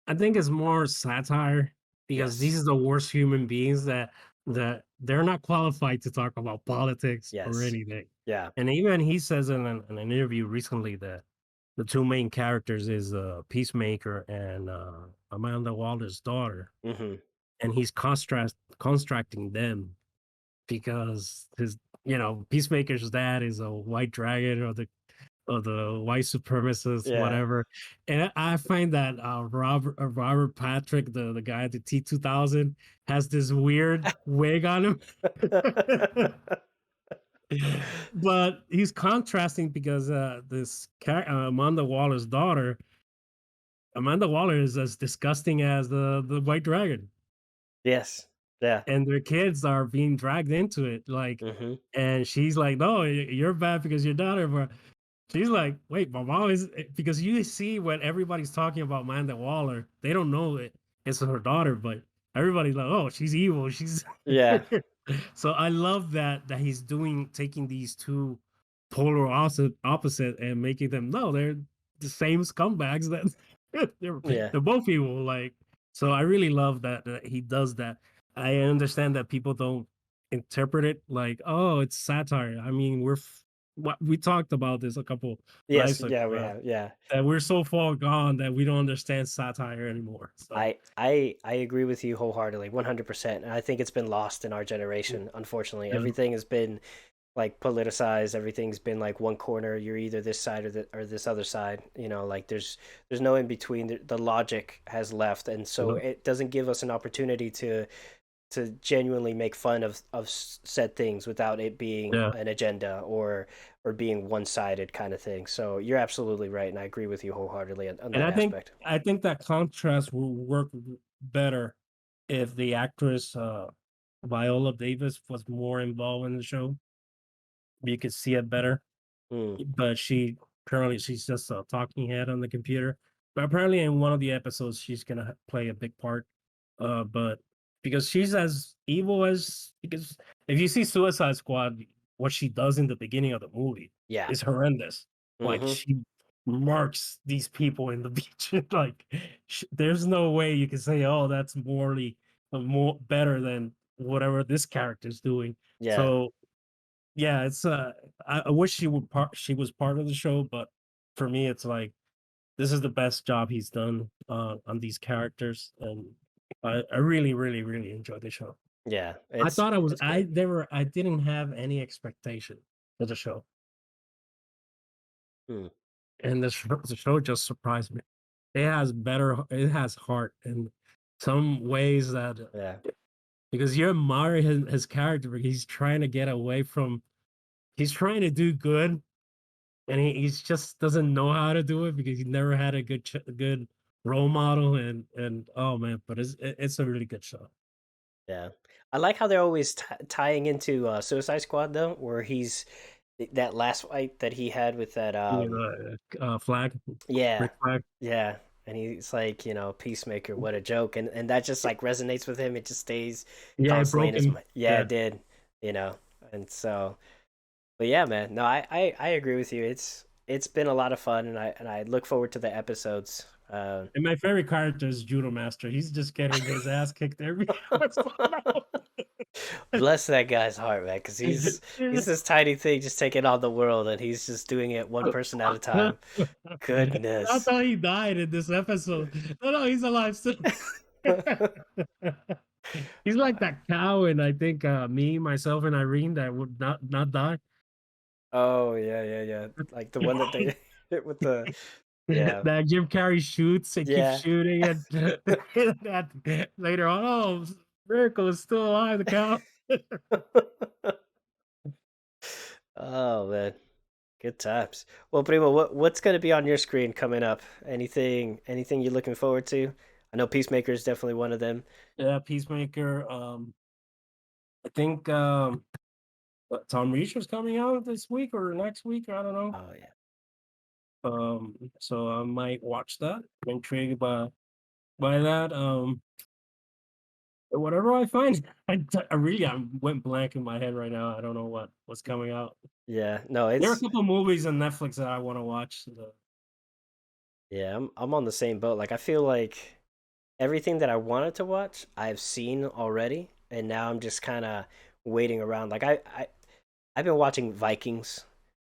I think it's more satire because these Yes, are the worst human beings that they're not qualified to talk about politics or yes, anything. yeah, And even he says in an interview recently that the two main characters is Peacemaker and Amanda Waller's daughter, mm-hmm, and he's constructing them because Peacemaker's dad is a white dragon or the white supremacist, yeah. whatever. And I find that Robert Patrick, the guy at the T2000, has this weird wig on him. But he's contrasting because Amanda Waller's daughter, Amanda Waller is as disgusting as the White Dragon, Yes, yeah, and their kids are being dragged into it. Like, mm-hmm, and she's like, "No, you're bad because your daughter." But she's like, "Wait, my mom is," because you see when everybody's talking about Amanda Waller, they don't know it's her daughter, but everybody's like, "Oh, she's evil. She's." yeah, So I love that he's taking these two polar opposite and making them no, they're the same scumbags that they're yeah. they're both evil. Like, so I really love that he does that. I understand that people don't. interpret it like, oh, it's satire. I mean, what we talked about this a couple Yes, nights ago, yeah, we have. Yeah. that we're so far gone that we don't understand satire anymore. So I agree with you wholeheartedly, 100%. And I think it's been lost in our generation, unfortunately. yeah, Everything has been like politicized, everything's been like one corner, you're either this side or this other side, like there's no in between. The logic has left, and so yeah, it doesn't give us an opportunity to genuinely make fun of said things without it being yeah. an agenda or being one-sided kind of thing. So you're absolutely right, and I agree with you wholeheartedly on And that aspect. I think that contrast will work better if the actress Viola Davis was more involved in the show. You could see it better. Mm, But she's just a talking head on the computer. But apparently in one of the episodes she's gonna play a big part. But because she's as evil as because if you see Suicide Squad, what she does in the beginning of the movie yeah. is horrendous. Like Hmm. she marks these people in the beach. Like there's no way you can say, oh, that's morally more better than whatever this character's doing. Yeah. So yeah, it's I wish she was part of the show, but for me it's like this is the best job he's done on these characters, and I really, really, really enjoyed the show. Yeah, I thought it's great. I didn't have any expectation for the show. Mm, And the show just surprised me. It has heart in some ways that yeah. because you admire his character because he's trying to get away from he's trying to do good and he's just doesn't know how to do it because he never had a good role model and oh man, but it's a really good show. Yeah. I like how they're always tying into Suicide Squad though, where he's that last fight that he had with that You know, Flag, yeah. Rick Flag. Yeah. And he's like, Peacemaker, what a joke. And that just like resonates with him. It just stays Yeah, it constantly in broke his him. mind. Yeah, Yeah, it did. You know. And so but yeah, man. No, I agree with you. It's been a lot of fun, and I look forward to the episodes. and my favorite character is Judo Master. He's just getting his ass kicked every episode now. Bless that guy's heart, man, because he's this tiny thing just taking on the world, and he's just doing it one person at a time. I Goodness. thought he died in this episode. No, no, he's alive still. He's like that cow, and I think me, myself, and Irene that would not die. Oh yeah, yeah, yeah. Like the one that they hit with the yeah, That Jim Carrey shoots and keeps yeah. shooting, and that later on, oh, miracle is still alive. The cow. Oh man, good times. Well, Primo, what's gonna be on your screen coming up? Anything you're looking forward to? I know Peacemaker is definitely one of them. Yeah, Peacemaker. I think Tom Reacher's coming out this week or next week. I don't know. Oh yeah, So I might watch that. I'm intrigued by that. Whatever I find, I really I went blank in my head right now. I don't know what's coming out. yeah. No, There are a it's couple movies on Netflix that I want to watch. yeah. I'm on the same boat. Like I feel like everything that I wanted to watch, I've seen already, and now I'm just kind of waiting around. Like I've been watching Vikings,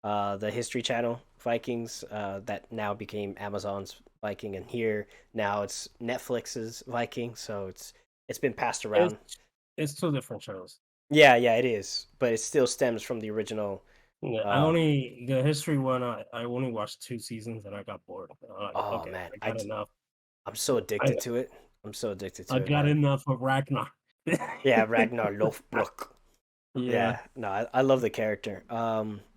the History Channel Vikings, that now became Amazon's Viking, and here now it's Netflix's Viking. So it's been passed around. It's it's two different shows. Yeah, yeah, it is, but it still stems from the original. Yeah, I Uh, only the history one. I only watched 2 seasons and I got bored. I'm like, oh okay, man, I got enough. I'm so I addicted to it. I'm so addicted I to it, got man. enough of Ragnar. Yeah, Ragnar Lothbrok. Yeah, Yeah, no, I love the character.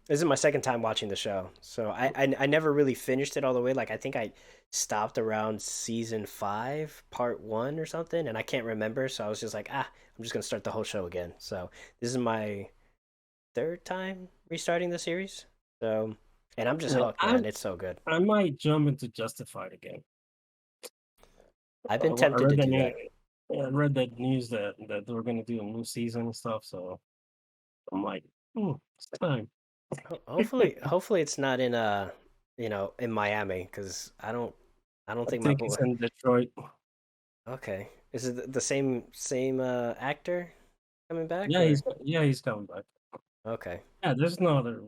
This is my second time watching the show, so I never really finished it all the way. Like I think I stopped around season 5, part 1 or something, and I can't remember. So I was just like, I'm just gonna start the whole show again. So this is my third time restarting the series. So, and I'm just yeah. hooked, man. It's so good. I might jump into Justified again. I've been I tempted read to the do news. that. Yeah, I read that news that they were going to do a new season and stuff. So I'm like, it's time. Hopefully it's not in in Miami because I don't I think my think boy. it's in Detroit. Okay. Is it the same actor? coming back Yeah, or he's coming back. okay? Yeah, there's no other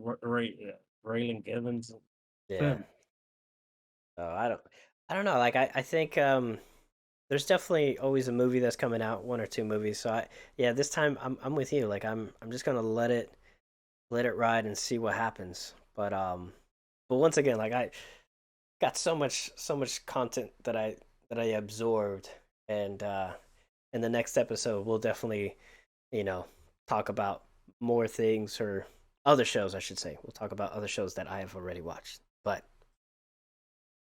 Raylan Givens. Yeah. Him. Oh, I don't know. Like I think there's definitely always a movie that's coming out, one or two movies. So yeah, this time I'm with you. Like I'm just gonna let it ride and see what happens. But once again, like I got so much content that I absorbed, and in the next episode we'll definitely you know talk about more things or other shows, I should say. We'll talk about other shows that I have already watched. But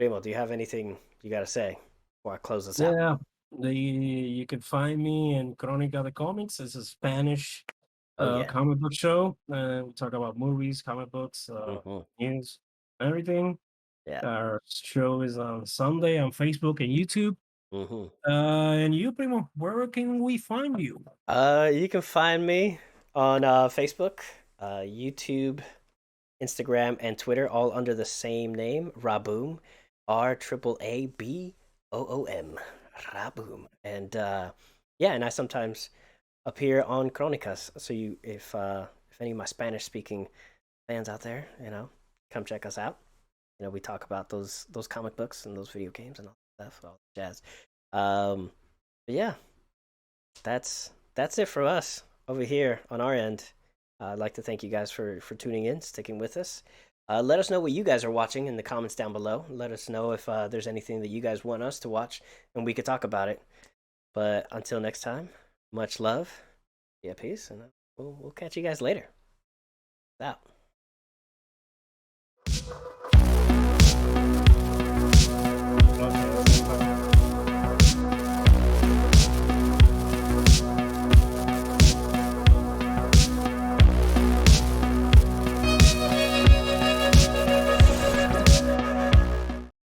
Remo, do you have anything you got to say before I close this out? Yeah, you can find me in Cronica de Comics. It's a Spanish Oh yeah. comic book show. We talk about movies, comic books, Mm-hmm. news, everything. Yeah. Our show is on Sunday on Facebook and YouTube. Mm-hmm. And you, Primo, where can we find you? You can find me on Facebook, YouTube, Instagram, and Twitter, all under the same name, Raboom, RAABOOM, Raboom. And yeah, and I sometimes appear on Cronicas. So if any of my Spanish speaking fans out there, come check us out. We talk about those comic books and those video games and all that stuff, all that jazz. Um, but yeah, that's it for us over here on our end. I'd like to thank you guys for tuning in, sticking with us. Let us know what you guys are watching in the comments down below. Let us know if there's anything that you guys want us to watch, and we could talk about it. But until next time, much love, yeah, peace, and we'll catch you guys later. Out.